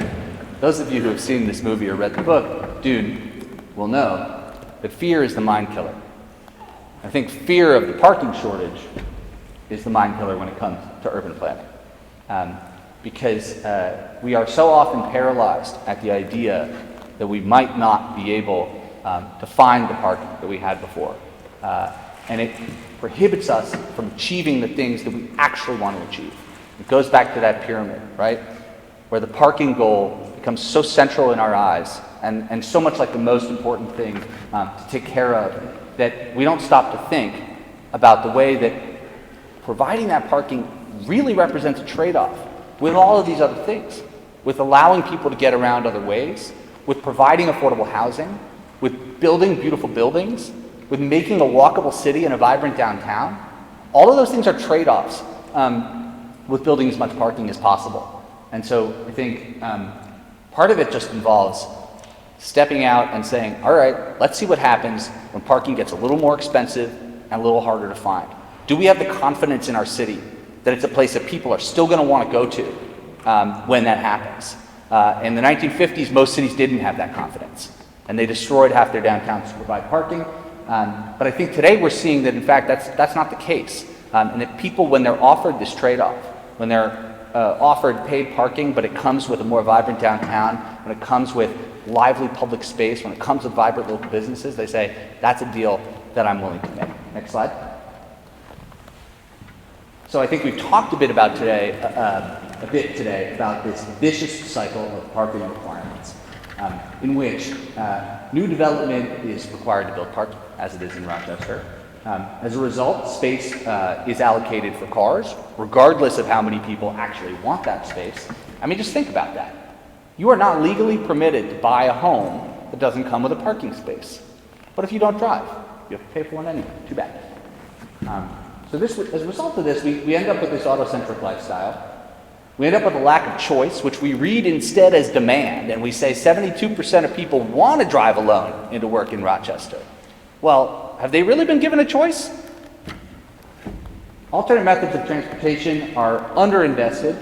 those of you who have seen this movie or read the book, Dune, will know that fear is the mind killer. I think fear of the parking shortage is the mind killer when it comes to urban planning. Because we are so often paralyzed at the idea that we might not be able to find the parking that we had before. And it prohibits us from achieving the things that we actually want to achieve. It goes back to that pyramid, right? Where the parking goal becomes so central in our eyes and so much like the most important thing to take care of that we don't stop to think about the way that providing that parking really represents a trade-off with all of these other things, with allowing people to get around other ways, with providing affordable housing, with building beautiful buildings, with making a walkable city and a vibrant downtown. All of those things are trade-offs with building as much parking as possible. And so I think part of it just involves stepping out and saying, all right, let's see what happens when parking gets a little more expensive and a little harder to find. Do we have the confidence in our city that it's a place that people are still going to want to go to when that happens? In the 1950s, most cities didn't have that confidence, and they destroyed half their downtowns to provide parking. But I think today we're seeing that, in fact, that's not the case, and that people, when they're offered this trade-off, when they're offered paid parking, but it comes with a more vibrant downtown, when it comes with lively public space, when it comes with vibrant local businesses, they say, that's a deal that I'm willing to make. Next slide. So I think we've talked a bit today about this vicious cycle of parking requirements, in which new development is required to build parking, as it is in Rochester. As a result, space is allocated for cars, regardless of how many people actually want that space. I mean, just think about that. You are not legally permitted to buy a home that doesn't come with a parking space. What if you don't drive? You have to pay for one anyway. Too bad. So this, as a result of this, we end up with this auto-centric lifestyle. We end up with a lack of choice, which we read instead as demand, and we say 72% of people want to drive alone into work in Rochester. Well, have they really been given a choice? Alternate methods of transportation are underinvested,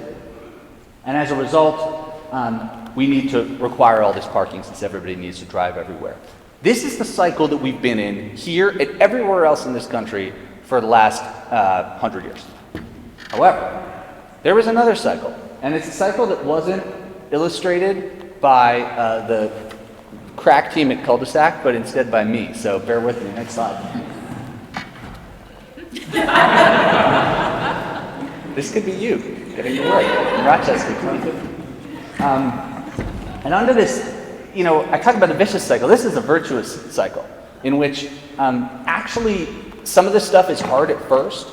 and as a result, we need to require all this parking since everybody needs to drive everywhere. This is the cycle that we've been in here and everywhere else in this country for the last 100 years. However, there was another cycle, and it's a cycle that wasn't illustrated by the crack team at Cul-de-sac, but instead by me, so bear with me. Next slide. This could be you getting to work in Rochester 2050. And under this, I talk about the vicious cycle. This is a virtuous cycle in which actually some of this stuff is hard at first,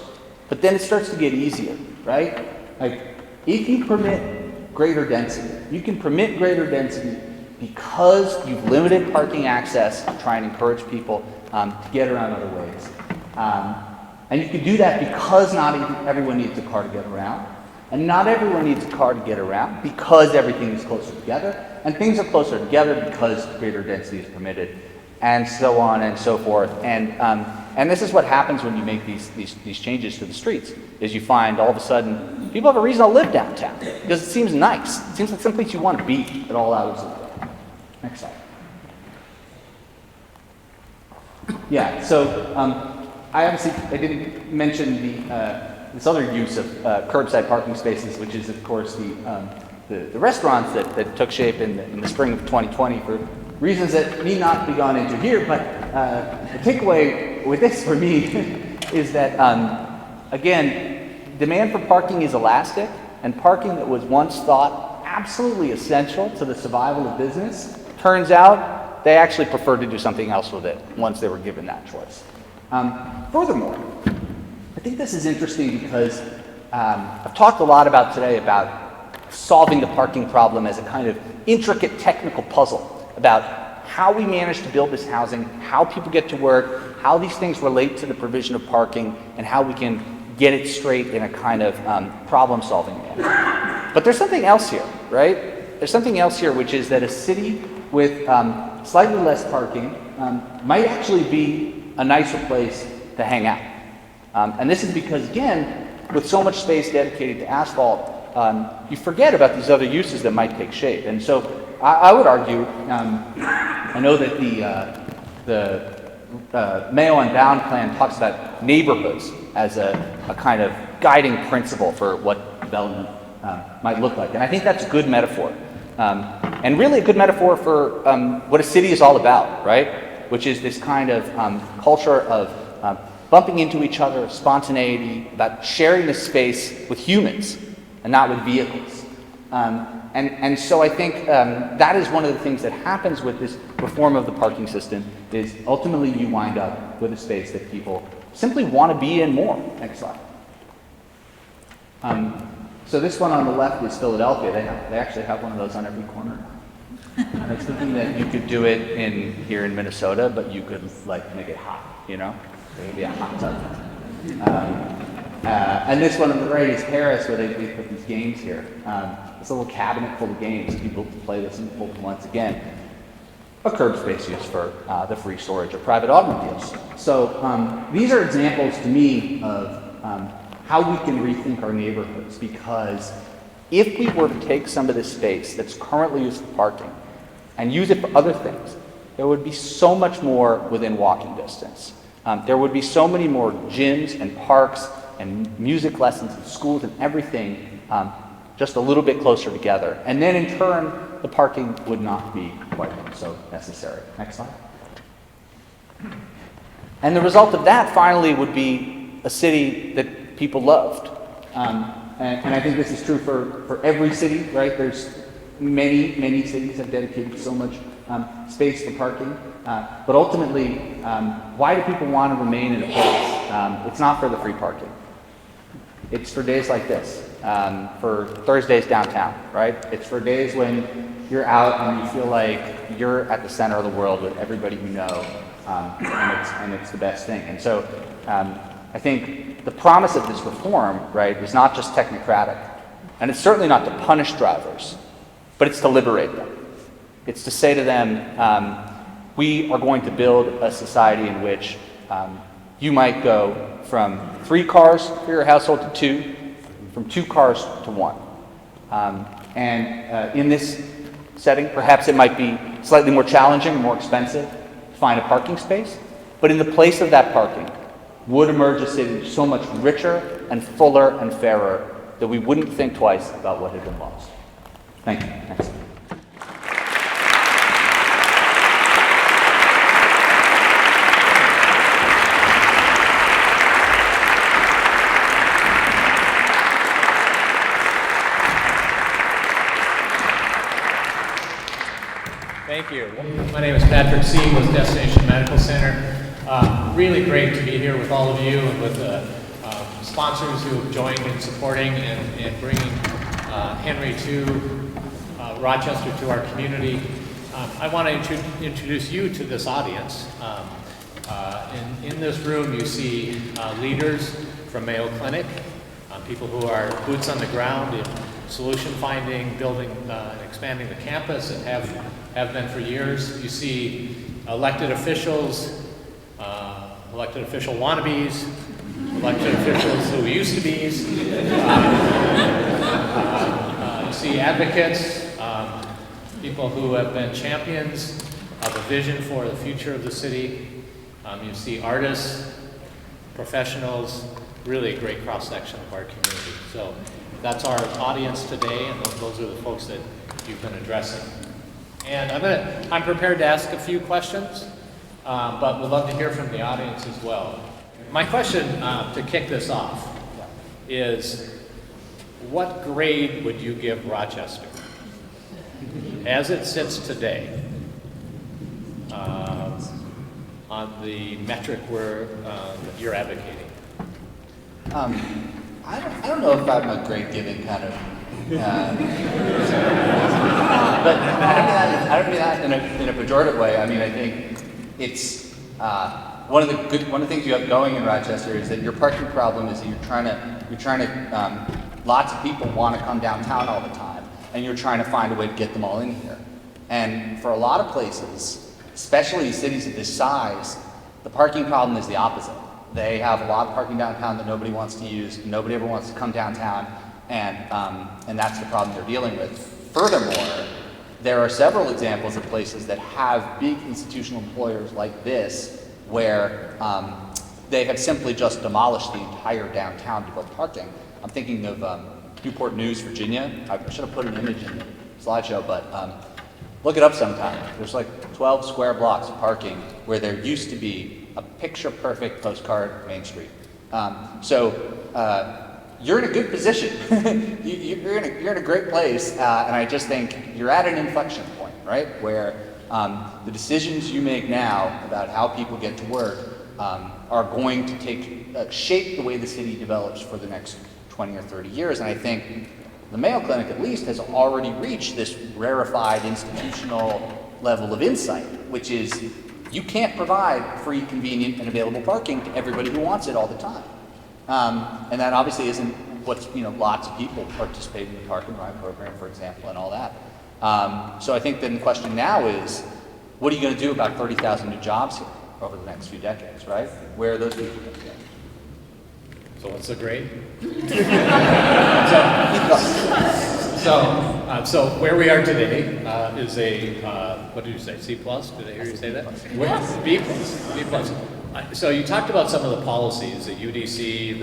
but then it starts to get easier, right? Like, if you permit greater density, you can permit greater density because you've limited parking access to try and encourage people to get around other ways. And you can do that because not everyone needs a car to get around. And not everyone needs a car to get around because everything is closer together. And things are closer together because greater density is permitted, and so on and so forth. And this is what happens when you make these changes to the streets, is you find all of a sudden people have a reason to live downtown because it seems nice. It seems like some place you want to be at all hours of the day. Next slide. Yeah, so I didn't mention this other use of curbside parking spaces, which is, of course, the restaurants that took shape in the spring of 2020 for reasons that need not be gone into here. But the takeaway with this for me is that, again, demand for parking is elastic, and parking that was once thought absolutely essential to the survival of business, turns out they actually preferred to do something else with it once they were given that choice. Furthermore, I think this is interesting because I've talked a lot today about solving the parking problem as a kind of intricate technical puzzle about how we manage to build this housing, how people get to work, how these things relate to the provision of parking, and how we can get it straight in a kind of problem-solving manner. But there's something else here, right? There's something else here, which is that a city with slightly less parking might actually be a nicer place to hang out. And this is because, again, with so much space dedicated to asphalt, you forget about these other uses that might take shape. And so I would argue, I know that the Mayo and Bound plan talks about neighborhoods as a kind of guiding principle for what development might look like. And I think that's a good metaphor. And really a good metaphor for what a city is all about, right? Which is this kind of culture of bumping into each other, spontaneity, about sharing the space with humans and not with vehicles. And so I think that is one of the things that happens with this reform of the parking system, is ultimately you wind up with a space that people simply want to be in more. Next slide. So this one on the left is Philadelphia. They actually have one of those on every corner. And it's thinking that you could do it here in Minnesota, but you could make it hot, There would be a hot tub. And this one on the right is Paris, where they put these games here. This little cabinet full of games. People play this and once again. A curb space used for the free storage of private automobiles. So these are examples to me of how we can rethink our neighborhoods, because if we were to take some of this space that's currently used for parking and use it for other things, there would be so much more within walking distance. There would be so many more gyms and parks and music lessons and schools and everything just a little bit closer together. And then in turn, the parking would not be quite so necessary. Next slide. And the result of that finally would be a city that people loved. And I think this is true for every city, right? There's many cities have dedicated so much space for parking. But ultimately, why do people want to remain in a place? It's not for the free parking. It's for days like this, for Thursdays downtown, right? It's for days when you're out and you feel like you're at the center of the world with everybody you know, and it's the best thing. And so I think the promise of this reform, right, is not just technocratic. And it's certainly not to punish drivers, but it's to liberate them. It's to say to them, we are going to build a society in which you might go from 3 cars for your household to 2, from 2 cars to 1. In this setting, perhaps it might be slightly more challenging, more expensive to find a parking space, but in the place of that parking would emerge a city so much richer and fuller and fairer that we wouldn't think twice about what had been lost. Thank you. Next.
Thank you. My name is Patrick Seam with Destination Medical Center. Really great to be here with all of you and with the sponsors who have joined in supporting and bringing Henry to Rochester, to our community. I want to introduce you to this audience. In this room you see leaders from Mayo Clinic, people who are boots on the ground in solution finding, building and expanding the campus, and have been for years. You see elected officials, elected official wannabes, elected officials who used to be's. You see advocates, people who have been champions of a vision for the future of the city. You see artists, professionals, really a great cross-section of our community. So that's our audience today, and those are the folks that you've been addressing. And I'm prepared to ask a few questions, but we'd love to hear from the audience as well. My question to kick this off is, what grade would you give Rochester as it sits today on the metric that you're advocating?
I don't know if I'm a grade giving kind of, but I don't mean that in a pejorative way. I mean, I think it's one of the things you have going in Rochester is that your parking problem is that you're trying to lots of people want to come downtown all the time, and you're trying to find a way to get them all in here. And for a lot of places, especially cities of this size, the parking problem is the opposite. They have a lot of parking downtown that nobody wants to use. Nobody ever wants to come downtown, and that's the problem they're dealing with. Furthermore, there are several examples of places that have big institutional employers like this, where they have simply just demolished the entire downtown to build parking. I'm thinking of Newport News, Virginia. I should have put an image in the slideshow, but look it up sometime. There's like 12 square blocks of parking where there used to be a picture-perfect postcard Main Street. You're in a good position. you're in a great place, and I just think you're at an inflection point, right? Where the decisions you make now about how people get to work are going to shape the way the city develops for the next 20 or 30 years. And I think the Mayo Clinic, at least, has already reached this rarefied institutional level of insight, which is you can't provide free, convenient, and available parking to everybody who wants it all the time. And that obviously isn't what's, lots of people participate in the Park and Ride program, for example, and all that. So I think then the question now is, what are you going to do about 30,000 new jobs here over the next few decades, right? Where are those people going to go?
So what's the grade? So where we are today is what did you say, C+? Did I hear you say that? B+. B+. So you talked about some of the policies, the UDC,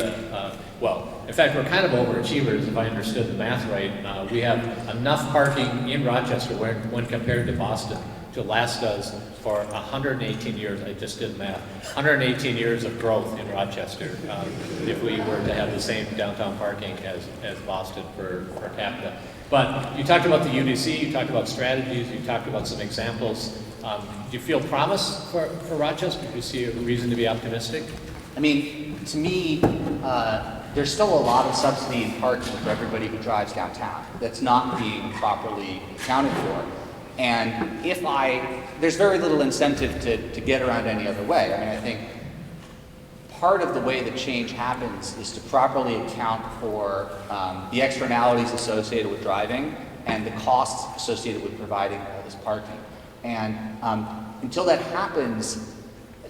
in fact, we're kind of overachievers, if I understood the math right. We have enough parking in Rochester when compared to Boston to last us for 118 years. I just did the math. 118 years of growth in Rochester if we were to have the same downtown parking as Boston per capita. But you talked about the UDC, you talked about strategies, you talked about some examples. Do you feel promise for Rochester? Do you see a reason to be optimistic?
I mean, to me, there's still a lot of subsidy in parking for everybody who drives downtown that's not being properly accounted for. And there's very little incentive to get around any other way. I mean, I think part of the way that change happens is to properly account for the externalities associated with driving and the costs associated with providing all this parking. And until that happens,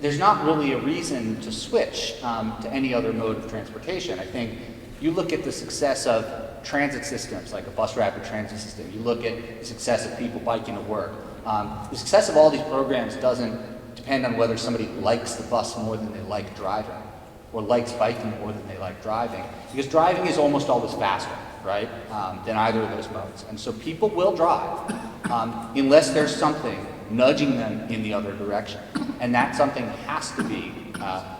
there's not really a reason to switch to any other mode of transportation. I think you look at the success of transit systems, like a bus rapid transit system. You look at the success of people biking to work. The success of all these programs doesn't depend on whether somebody likes the bus more than they like driving, or likes biking more than they like driving, because driving is almost always faster, right, than either of those modes. And so people will drive unless there's something nudging them in the other direction. And that something has to be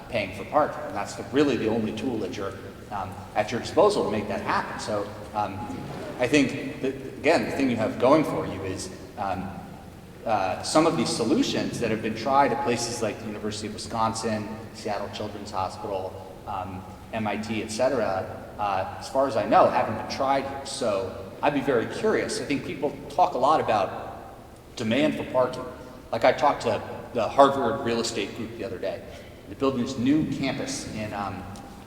paying for parking. And that's really the only tool that you're at your disposal to make that happen. So I think, that, again, the thing you have going for you is some of these solutions that have been tried at places like the University of Wisconsin, Seattle Children's Hospital, MIT, et cetera, as far as I know, haven't been tried here. So I'd be very curious. I think people talk a lot about demand for parking. Like I talked to the Harvard real estate group the other day. They're building this new campus in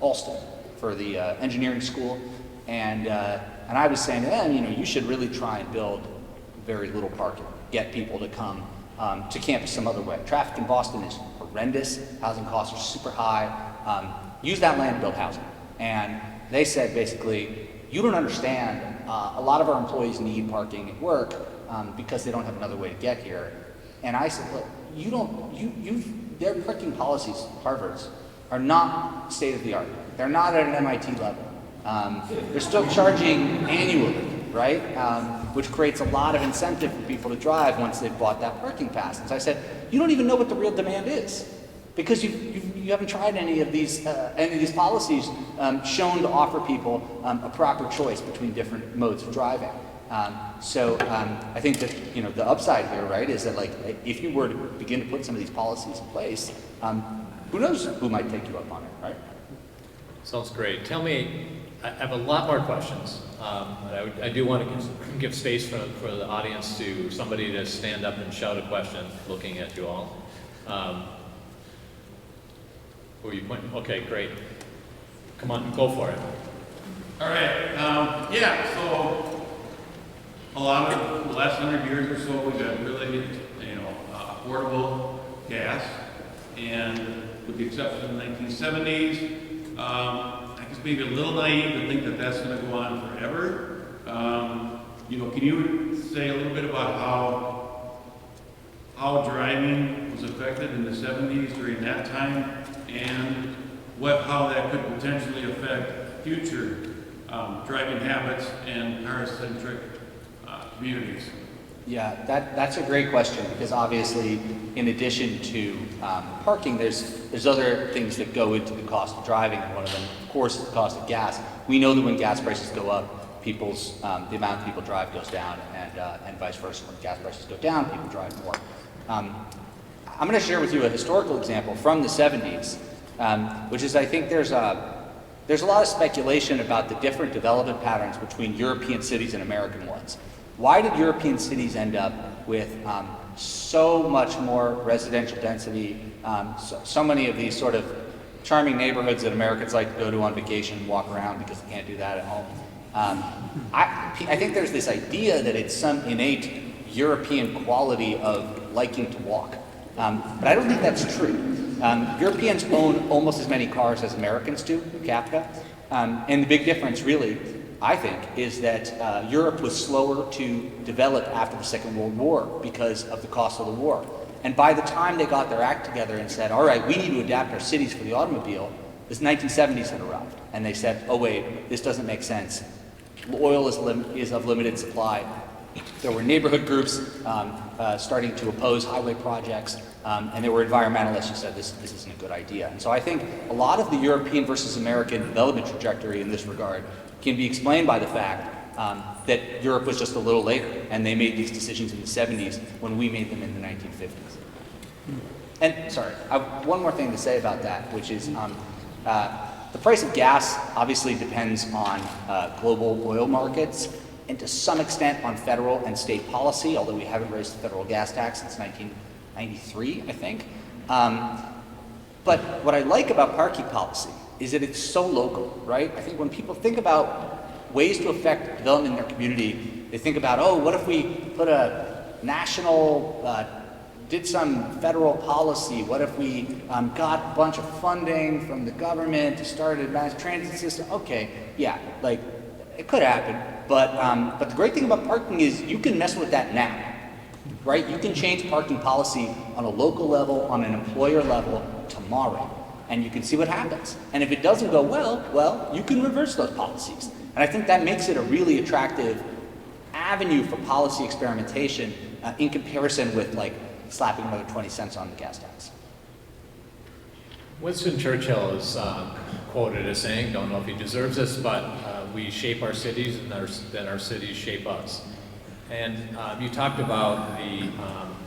Alston for the engineering school. And I was saying to them, you know, you should really try and build very little parking. Get people to come to campus some other way. Traffic in Boston is horrendous. Housing costs are super high. Use that land to build housing. And they said basically, you don't understand. A lot of our employees need parking at work because they don't have another way to get here. And I said, look, their parking policies, Harvard's, are not state of the art. They're not at an MIT level. They're still charging annually, right? Which creates a lot of incentive for people to drive once they've bought that parking pass. And so I said, you don't even know what the real demand is, because you haven't tried any of these policies shown to offer people a proper choice between different modes of driving. So I think that, you know, the upside here, right, is that like if you were to begin to put some of these policies in place, who knows who might take you up on it, right?
Sounds great. Tell me, I have a lot more questions. But I do want to give space for the audience to somebody to stand up and shout a question looking at you all. Who are you pointing? Okay, great. Come on, go for it.
All right. Yeah, so a lot of the last 100 years or so, we've had really, affordable gas. And with the exception of the 1970s, I guess maybe a little naive to think that that's going to go on forever. Can you say a little bit about how driving was affected in the 70s during that time, and how that could potentially affect future driving habits and car-centric communities?
Yeah, that's a great question, because obviously, in addition to parking, there's other things that go into the cost of driving, and one of them, of course, is the cost of gas. We know that when gas prices go up, the amount of people drive goes down, and vice versa. When gas prices go down, people drive more. I'm going to share with you a historical example from the 70s, which is, I think there's a lot of speculation about the different development patterns between European cities and American ones. Why did European cities end up with so much more residential density, so many of these sort of charming neighborhoods that Americans like to go to on vacation and walk around because they can't do that at home? I think there's this idea that it's some innate European quality of liking to walk, but I don't think that's true. Europeans own almost as many cars as Americans do per capita, and the big difference really, I think, is that Europe was slower to develop after the Second World War because of the cost of the war. And by the time they got their act together and said, all right, we need to adapt our cities for the automobile, the 1970s had arrived. And they said, oh wait, this doesn't make sense. Oil is of limited supply. There were neighborhood groups starting to oppose highway projects, and there were environmentalists who said this isn't a good idea. And so I think a lot of the European versus American development trajectory in this regard can be explained by the fact that Europe was just a little later, and they made these decisions in the 70s when we made them in the 1950s. And sorry, I have one more thing to say about that, which is the price of gas obviously depends on global oil markets, and to some extent on federal and state policy, although we haven't raised the federal gas tax since 1993, I think. But what I like about parking policy is that it's so local, right? I think when people think about ways to affect development in their community, they think about, oh, what if we put a national, did some federal policy? What if we got a bunch of funding from the government to start a mass transit system? Okay, yeah, like it could happen. But the great thing about parking is you can mess with that now, right? You can change parking policy on a local level, on an employer level tomorrow, and you can see what happens. And if it doesn't go well, you can reverse those policies. And I think that makes it a really attractive avenue for policy experimentation in comparison with like slapping another 20 cents on the gas tax.
Winston Churchill is quoted as saying, don't know if he deserves this, but we shape our cities and then our cities shape us. And you talked about the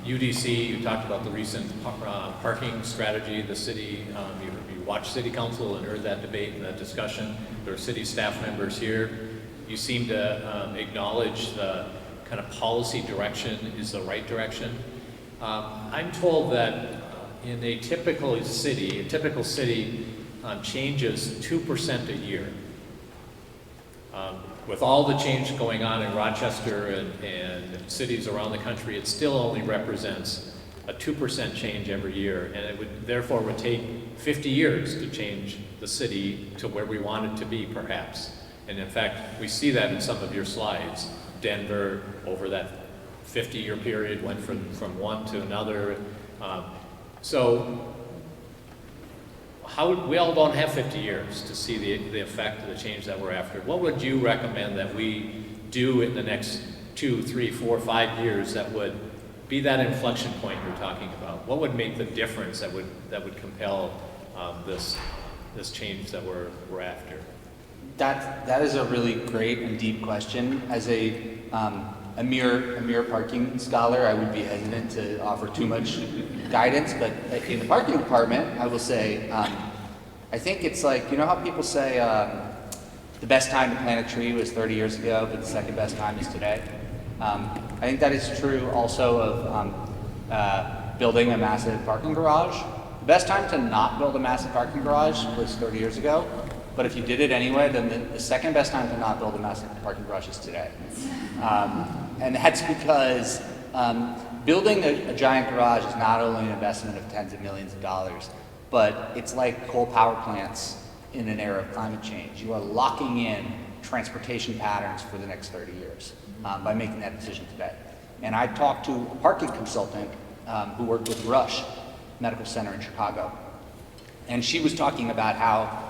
UDC, you talked about the recent parking strategy, the city, you watched City Council and heard that debate and that discussion. There are city staff members here. You seem to acknowledge the kind of policy direction is the right direction. I'm told that in a typical city changes 2% a year. With all the change going on in Rochester and cities around the country, it still only represents a 2% change every year, and it would therefore would take 50 years to change the city to where we want it to be, perhaps. And in fact, we see that in some of your slides. Denver, over that 50-year period, went from one to another. So we all don't have 50 years to see the effect of the change that we're after. What would you recommend that we do in the next 2, 3, 4, 5 years that would be that inflection point you're talking about? What would make the difference that would compel this change that we're after?
That is a really great and deep question. As a mere parking scholar, I would be hesitant to offer too much guidance, but in the parking department, I will say, I think it's like, you know how people say the best time to plant a tree was 30 years ago, but the second best time is today? I think that is true also of building a massive parking garage. The best time to not build a massive parking garage was 30 years ago, but if you did it anyway, then the second best time to not build a massive parking garage is today. And that's because building a giant garage is not only an investment of tens of millions of dollars, but it's like coal power plants in an era of climate change. You are locking in transportation patterns for the next 30 years by making that decision today. And I talked to a parking consultant who worked with Rush Medical Center in Chicago. And she was talking about how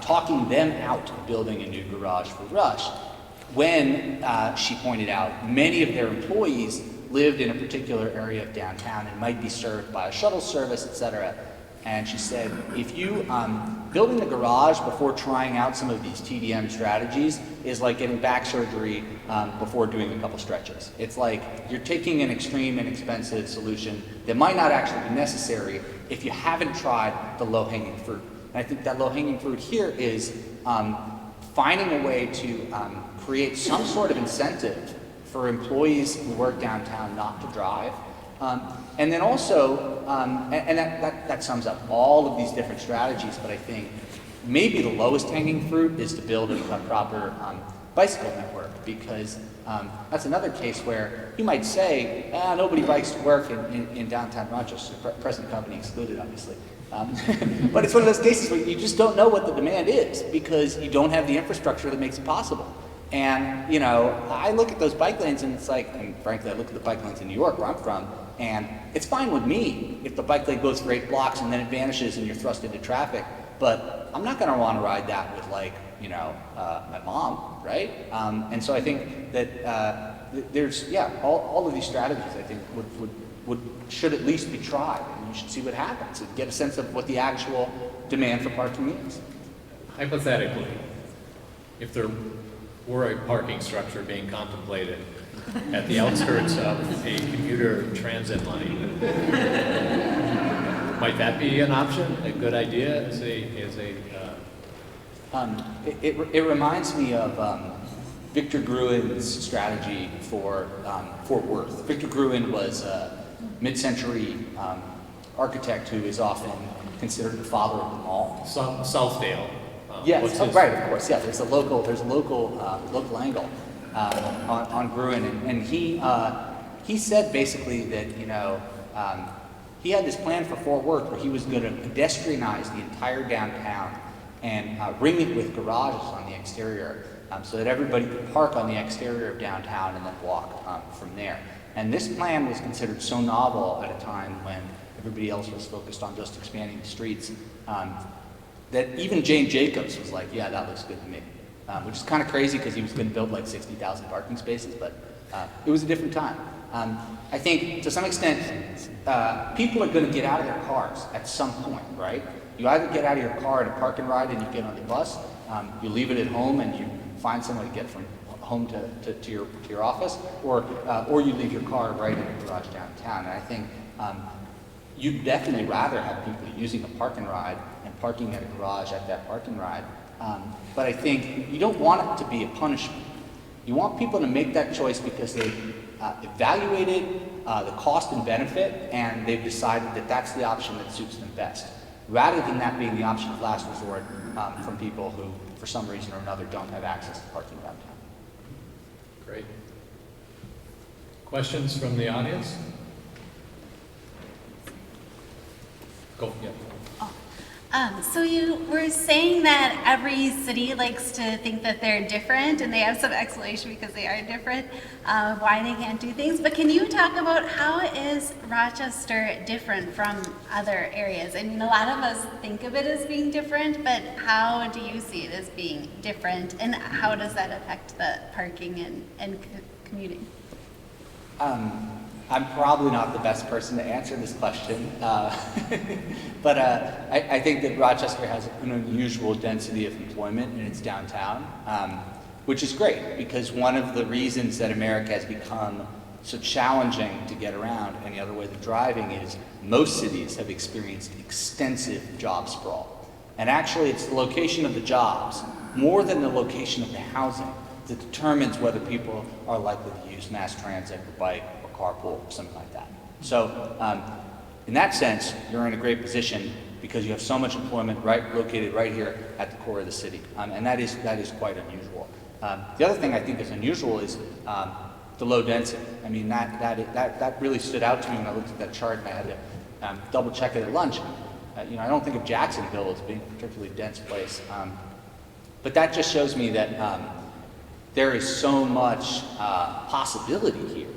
talking them out of building a new garage for Rush, when she pointed out many of their employees lived in a particular area of downtown and might be served by a shuttle service, et cetera. And she said, if you, building the garage before trying out some of these TDM strategies is like getting back surgery before doing a couple stretches. It's like you're taking an extreme and expensive solution that might not actually be necessary if you haven't tried the low-hanging fruit. And I think that low-hanging fruit here is finding a way to create some sort of incentive for employees who work downtown not to drive. And then also, and that sums up all of these different strategies, but I think maybe the lowest hanging fruit is to build a proper bicycle network, because that's another case where you might say, nobody bikes to work in downtown Rochester, present company excluded, obviously. But it's one of those cases where you just don't know what the demand is because you don't have the infrastructure that makes it possible. And, you know, I look at those bike lanes and it's like, and frankly, I look at the bike lanes in New York where I'm from, and it's fine with me if the bike lane goes for 8 blocks and then it vanishes and you're thrust into traffic, but I'm not going to want to ride that with, like, you know, my mom, right? And so I think that there's, all of these strategies I think should at least be tried, and you should see what happens and get a sense of what the actual demand for parking is.
Hypothetically, if there were a parking structure being contemplated at the outskirts of a commuter transit line, might that be an option, a good idea
It reminds me of Victor Gruen's strategy for Fort Worth. Victor Gruen was a mid-century architect who is often considered the father of them all.
Southdale.
Yes,
what's
oh,
his-
right, of course, yeah, there's a local angle on Gruen, and he said basically that, you know, he had this plan for Fort Worth where he was going to pedestrianize the entire downtown and ring it with garages on the exterior, so that everybody could park on the exterior of downtown and then walk from there. And this plan was considered so novel at a time when everybody else was focused on just expanding the streets, that even Jane Jacobs was like, yeah, that looks good to me. Which is kind of crazy because he was going to build like 60,000 parking spaces, but it was a different time. I think to some extent, people are going to get out of their cars at some point, right? You either get out of your car and park and ride and you get on the bus, you leave it at home and you find some way to get from home to your office, or you leave your car right in the garage downtown. And I think you'd definitely rather have people using a park and ride and parking at a garage at that park and ride. But I think you don't want it to be a punishment. You want people to make that choice because they've evaluated the cost and benefit, and they've decided that that's the option that suits them best, rather than that being the option of last resort from people who, for some reason or another, don't have access to parking downtown.
Great. Questions from the audience? Go, yeah.
So you were saying that every city likes to think that they're different, and they have some explanation because they are different, why they can't do things. But can you talk about how is Rochester different from other areas? I mean, a lot of us think of it as being different, but how do you see it as being different, and how does that affect the parking and commuting?
I'm probably not the best person to answer this question, but I think that Rochester has an unusual density of employment in its downtown, which is great, because one of the reasons that America has become so challenging to get around any other way than driving is most cities have experienced extensive job sprawl. And actually it's the location of the jobs, more than the location of the housing, that determines whether people are likely to use mass transit or bike, carpool, something like that. So in that sense, you're in a great position because you have so much employment located right here at the core of the city, and that is quite unusual. The other thing I think is unusual is the low density. I mean, that really stood out to me when I looked at that chart, and I had to double check it at lunch. You know, I don't think of Jacksonville as being a particularly dense place, but that just shows me that there is so much possibility here.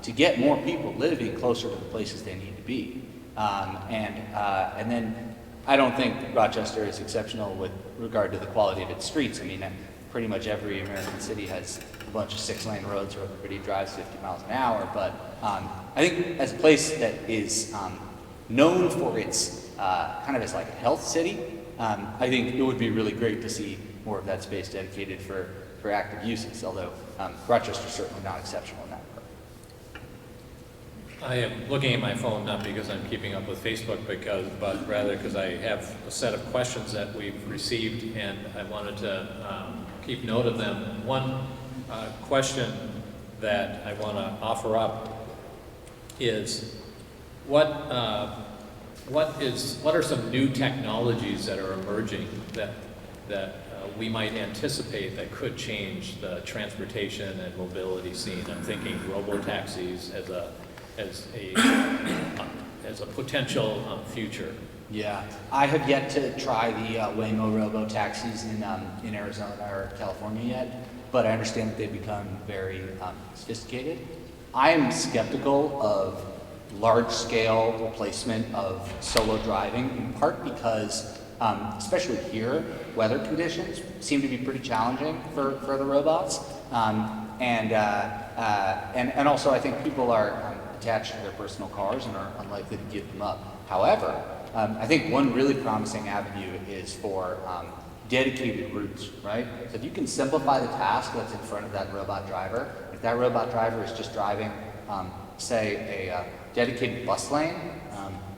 To get more people living closer to the places they need to be. And then I don't think Rochester is exceptional with regard to the quality of its streets. I mean, pretty much every American city has a bunch of 6-lane roads where everybody drives 50 miles an hour, but I think as a place that is known for its kind of as like a health city, I think it would be really great to see more of that space dedicated for active uses, although Rochester's certainly not exceptional in that regard.
I am looking at my phone not because I'm keeping up with Facebook, but rather because I have a set of questions that we've received, and I wanted to keep note of them. One question that I want to offer up is what are some new technologies that are emerging that we might anticipate that could change the transportation and mobility scene? I'm thinking robo-taxis as a potential future.
Yeah, I have yet to try the Waymo robo-taxis in Arizona or California yet, but I understand that they've become very sophisticated. I am skeptical of large-scale replacement of solo driving, in part because, especially here, weather conditions seem to be pretty challenging for the robots, and also I think people are attached to their personal cars and are unlikely to give them up. However, I think one really promising avenue is for dedicated routes, right? So if you can simplify the task that's in front of that robot driver, if that robot driver is just driving, say, a dedicated bus lane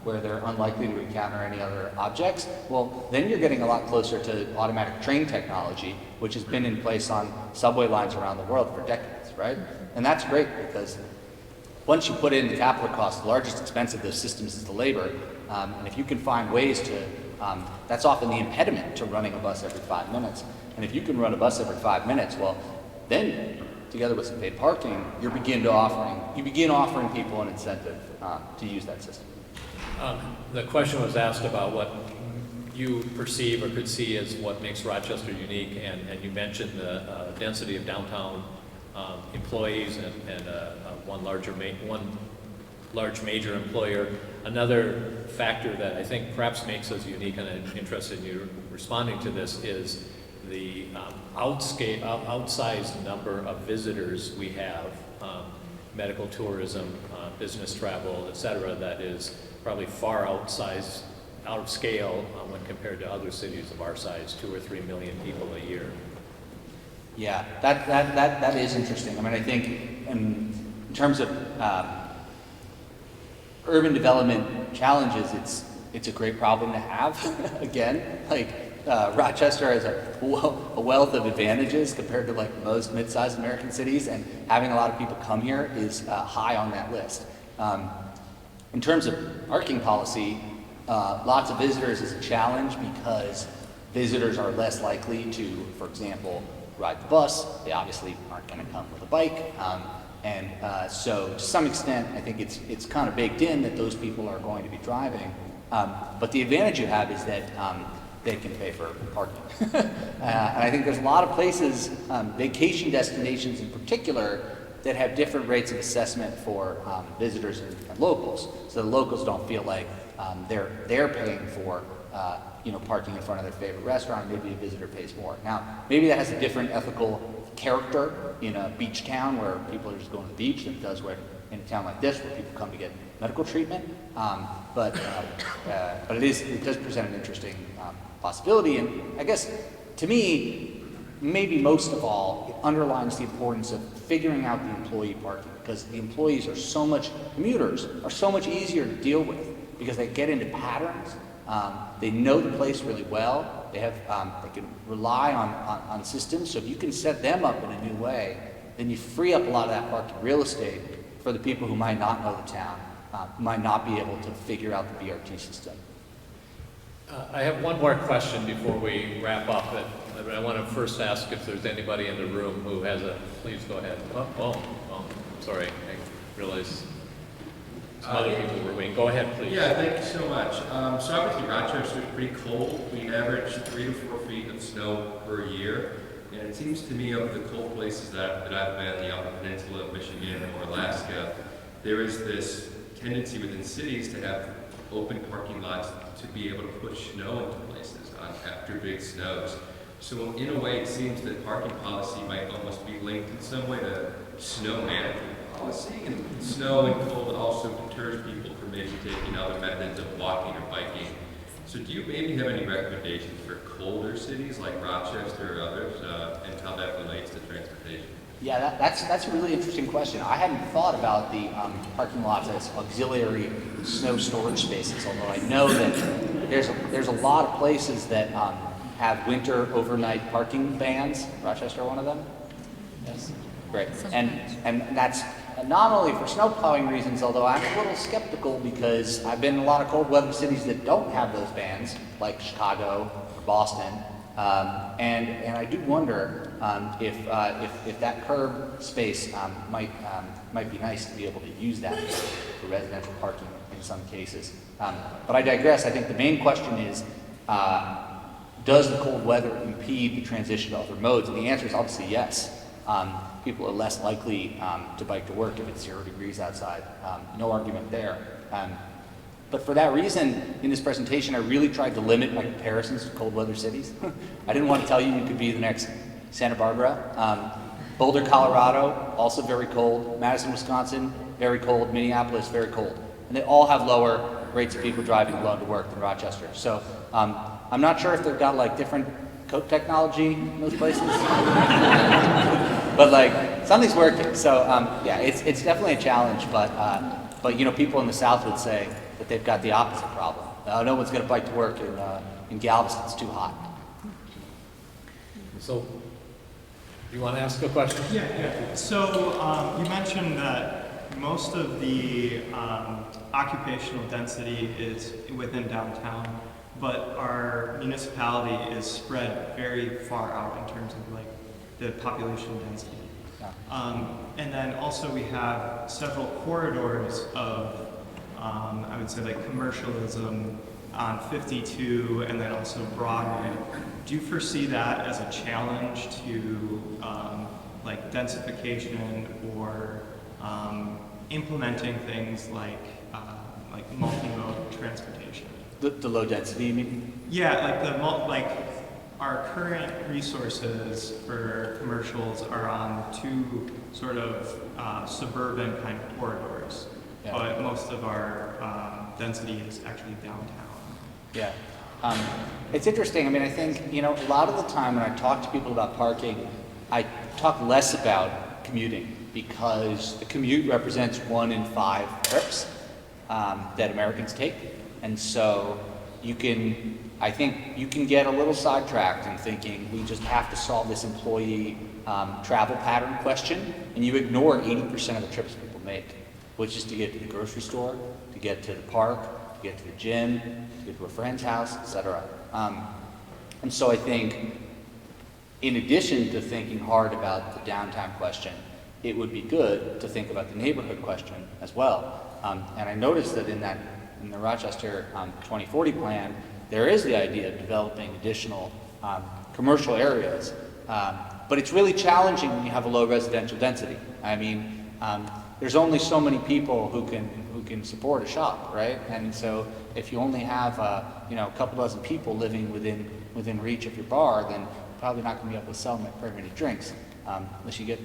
where they're unlikely to encounter any other objects, well, then you're getting a lot closer to automatic train technology, which has been in place on subway lines around the world for decades, right? And that's great because once you put in the capital cost, the largest expense of those systems is the labor. And if you can find ways to, that's often the impediment to running a bus every 5 minutes. And if you can run a bus every 5 minutes, well, then together with some paid parking, you begin offering people an incentive to use that system.
The question was asked about what you perceive or could see as what makes Rochester unique, and you mentioned the density of downtown employees and one large major employer. Another factor that I think perhaps makes us unique, and I'm interested in you responding to this, is the outsized number of visitors we have, medical tourism, business travel, et cetera, that is probably far out of scale when compared to other cities of our size, 2 or 3 million people a year.
Yeah, that is interesting. I mean, I think in terms of urban development challenges, it's a great problem to have. Again, like Rochester has a wealth of advantages compared to like most mid-sized American cities, and having a lot of people come here is high on that list. In terms of parking policy, lots of visitors is a challenge because visitors are less likely to, for example, ride the bus. They obviously aren't going to come with a bike. So to some extent, I think it's kind of baked in that those people are going to be driving. But the advantage you have is that they can pay for parking. And I think there's a lot of places, vacation destinations in particular, that have different rates of assessment for visitors and locals. So the locals don't feel like they're paying for parking in front of their favorite restaurant. Maybe a visitor pays more. Now, maybe that has a different ethical character in a beach town where people are just going to the beach than it does in a town like this where people come to get medical treatment. But it does present an interesting possibility. And I guess to me, maybe most of all, it underlines the importance of figuring out the employee parking, because the employees commuters are so much easier to deal with because they get into patterns. They know the place really well. They can rely on systems. So if you can set them up in a new way, then you free up a lot of that parking real estate for the people who might not know the town, who might not be able to figure out the BRT system.
I have one more question before we wrap up. I want to first ask if there's anybody in the room who has please go ahead. Oh, sorry. I realize some other people were waiting. Go ahead, please.
Yeah, thank you so much. So obviously Rochester is pretty cold. We average 3 to 4 feet of snow per year. And it seems to me of the cold places that I've been, the Upper Peninsula of Michigan or Alaska, there is this tendency within cities to have open parking lots to be able to push snow into places after big snows. So in a way, it seems that parking policy might almost be linked in some way to snow management policy, and snow and cold also deters people from maybe taking other methods of walking or biking. So do you maybe have any recommendations for colder cities like Rochester or others, and how that relates to transportation?
Yeah, that's a really interesting question. I hadn't thought about the parking lots as auxiliary snow storage spaces, although I know that there's a lot of places that have winter overnight parking bans. Rochester, one of them? Yes. Great. And that's not only for snow plowing reasons, although I'm a little skeptical because I've been in a lot of cold weather cities that don't have those bans, like Chicago or Boston. And I do wonder if that curb space might be nice to be able to use that for residential parking in some cases. But I digress. I think the main question is, does the cold weather impede the transition to other modes? And the answer is obviously yes. People are less likely to bike to work if it's 0 degrees outside. No argument there. But for that reason, in this presentation, I really tried to limit my comparisons to cold weather cities. I didn't want to tell you could be the next Santa Barbara. Boulder, Colorado, also very cold. Madison, Wisconsin, very cold. Minneapolis, very cold. And they all have lower rates of people driving alone to work than Rochester. So I'm not sure if they've got like different coat technology in those places. But like something's working. So yeah, it's definitely a challenge. But people in the South would say that they've got the opposite problem. No one's going to bike to work in Galveston. It's too hot.
So, you want to ask a question?
Yeah. So you mentioned that most of the occupational density is within downtown, but our municipality is spread very far out in terms of like the population density. And then also we have several corridors of, I would say like commercialism on 52 and then also Broadway. Do you foresee that as a challenge to like densification or implementing things like multimodal transportation?
The low density, you mean?
Yeah, like our current resources for commercials are on two sort of suburban kind of corridors, but most of our density is actually downtown.
Yeah. It's interesting. I mean, I think, a lot of the time when I talk to people about parking, I talk less about commuting because the commute represents 1 in 5 trips that Americans take. And so I think you can get a little sidetracked in thinking we just have to solve this employee travel pattern question, and you ignore 80% of the trips people make, which is to get to the grocery store, to get to the park, to get to the gym, to get to a friend's house, etc. And so I think, in addition to thinking hard about the downtown question, it would be good to think about the neighborhood question as well. And I noticed that in the Rochester 2040 plan, there is the idea of developing additional commercial areas, but it's really challenging when you have a low residential density. I mean, there's only so many people who can support a shop, right? And so if you only have a couple dozen people living within reach of your bar, then you're probably not going to be able to sell very many drinks unless you get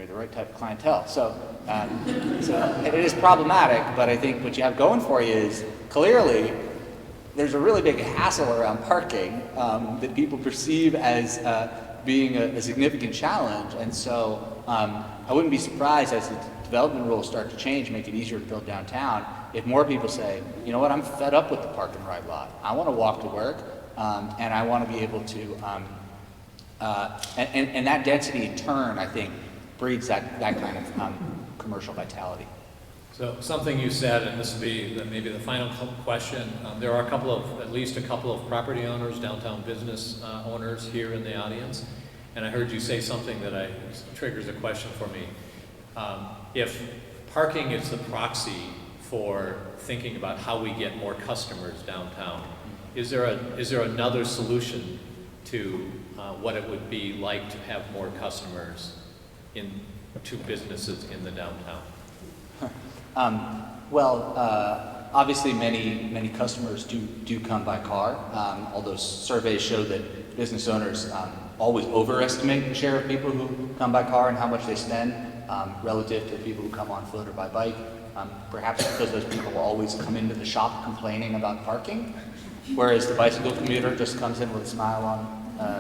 the right type of clientele. So it is problematic, but I think what you have going for you is clearly there's a really big hassle around parking that people perceive as being a significant challenge. And so I wouldn't be surprised as the development rules start to change, make it easier to build downtown, if more people say, you know what, I'm fed up with the park and ride lot. I want to walk to work, and I want to be able to, and that density in turn, I think, breeds that kind of commercial vitality.
So something you said, and this will be maybe the final question, there are at least a couple of property owners, downtown business owners here in the audience, and I heard you say something that triggers a question for me. If parking is the proxy for thinking about how we get more customers downtown, is there another solution to what it would be like to have more customers to businesses in the downtown?
Obviously many customers do come by car, although surveys show that business owners always overestimate the share of people who come by car and how much they spend relative to people who come on foot or by bike, perhaps because those people always come into the shop complaining about parking, whereas the bicycle commuter just comes in with a smile on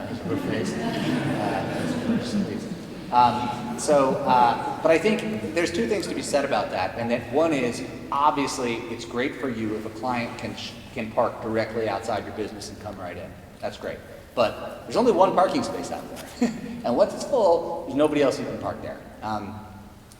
his face. But I think there's two things to be said about that, and that one is, obviously, it's great for you if a client can park directly outside your business and come right in. That's great. But there's only one parking space out there, and once it's full, there's nobody else who can park there.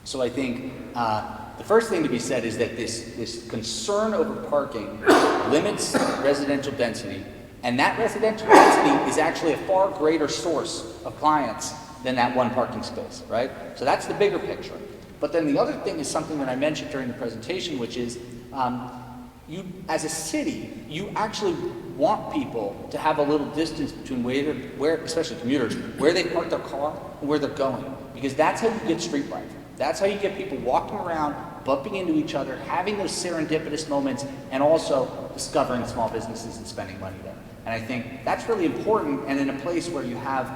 So I think the first thing to be said is that this concern over parking limits residential density, and that residential density is actually a far greater source of clients than that one parking space, right? So that's the bigger picture. But then the other thing is something that I mentioned during the presentation, which is you, as a city, you actually want people to have a little distance between where, especially commuters, where they park their car and where they're going, because that's how you get street life. That's how you get people walking around, bumping into each other, having those serendipitous moments, and also discovering small businesses and spending money there. And I think that's really important, and in a place where you have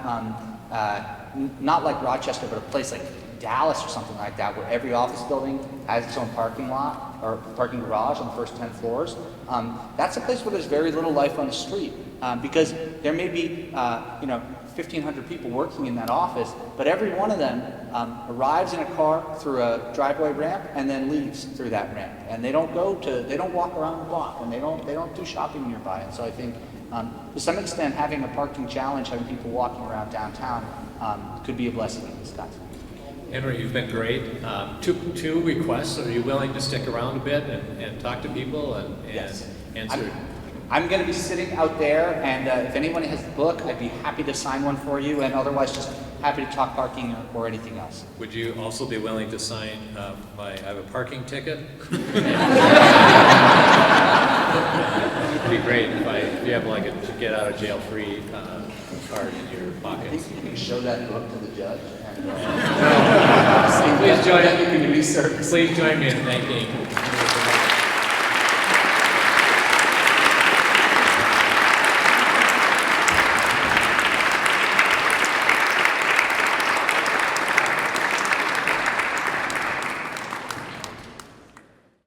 not like Rochester, but a place like Dallas or something like that, where every office building has its own parking lot or parking garage on the first 10 floors. That's a place where there's very little life on the street because there may be 1,500 people working in that office, but every one of them arrives in a car through a driveway ramp and then leaves through that ramp, and they don't walk around the block, and they don't do shopping nearby. And so I think to some extent, having a parking challenge, having people walking around downtown could be a blessing in disguise.
Henry, you've been great. Two requests. Are you willing to stick around a bit and talk to people and
Yes.
answer?
I'm going to be sitting out there, and if anyone has the book, I'd be happy to sign one for you, and otherwise just happy to talk parking or anything else.
Would you also be willing to sign I have a parking ticket? It'd be great if you have like a get out of jail free card in your
I
pocket.
think you can show that book to the judge. And,
Please join
you can do service.
Please join me in thanking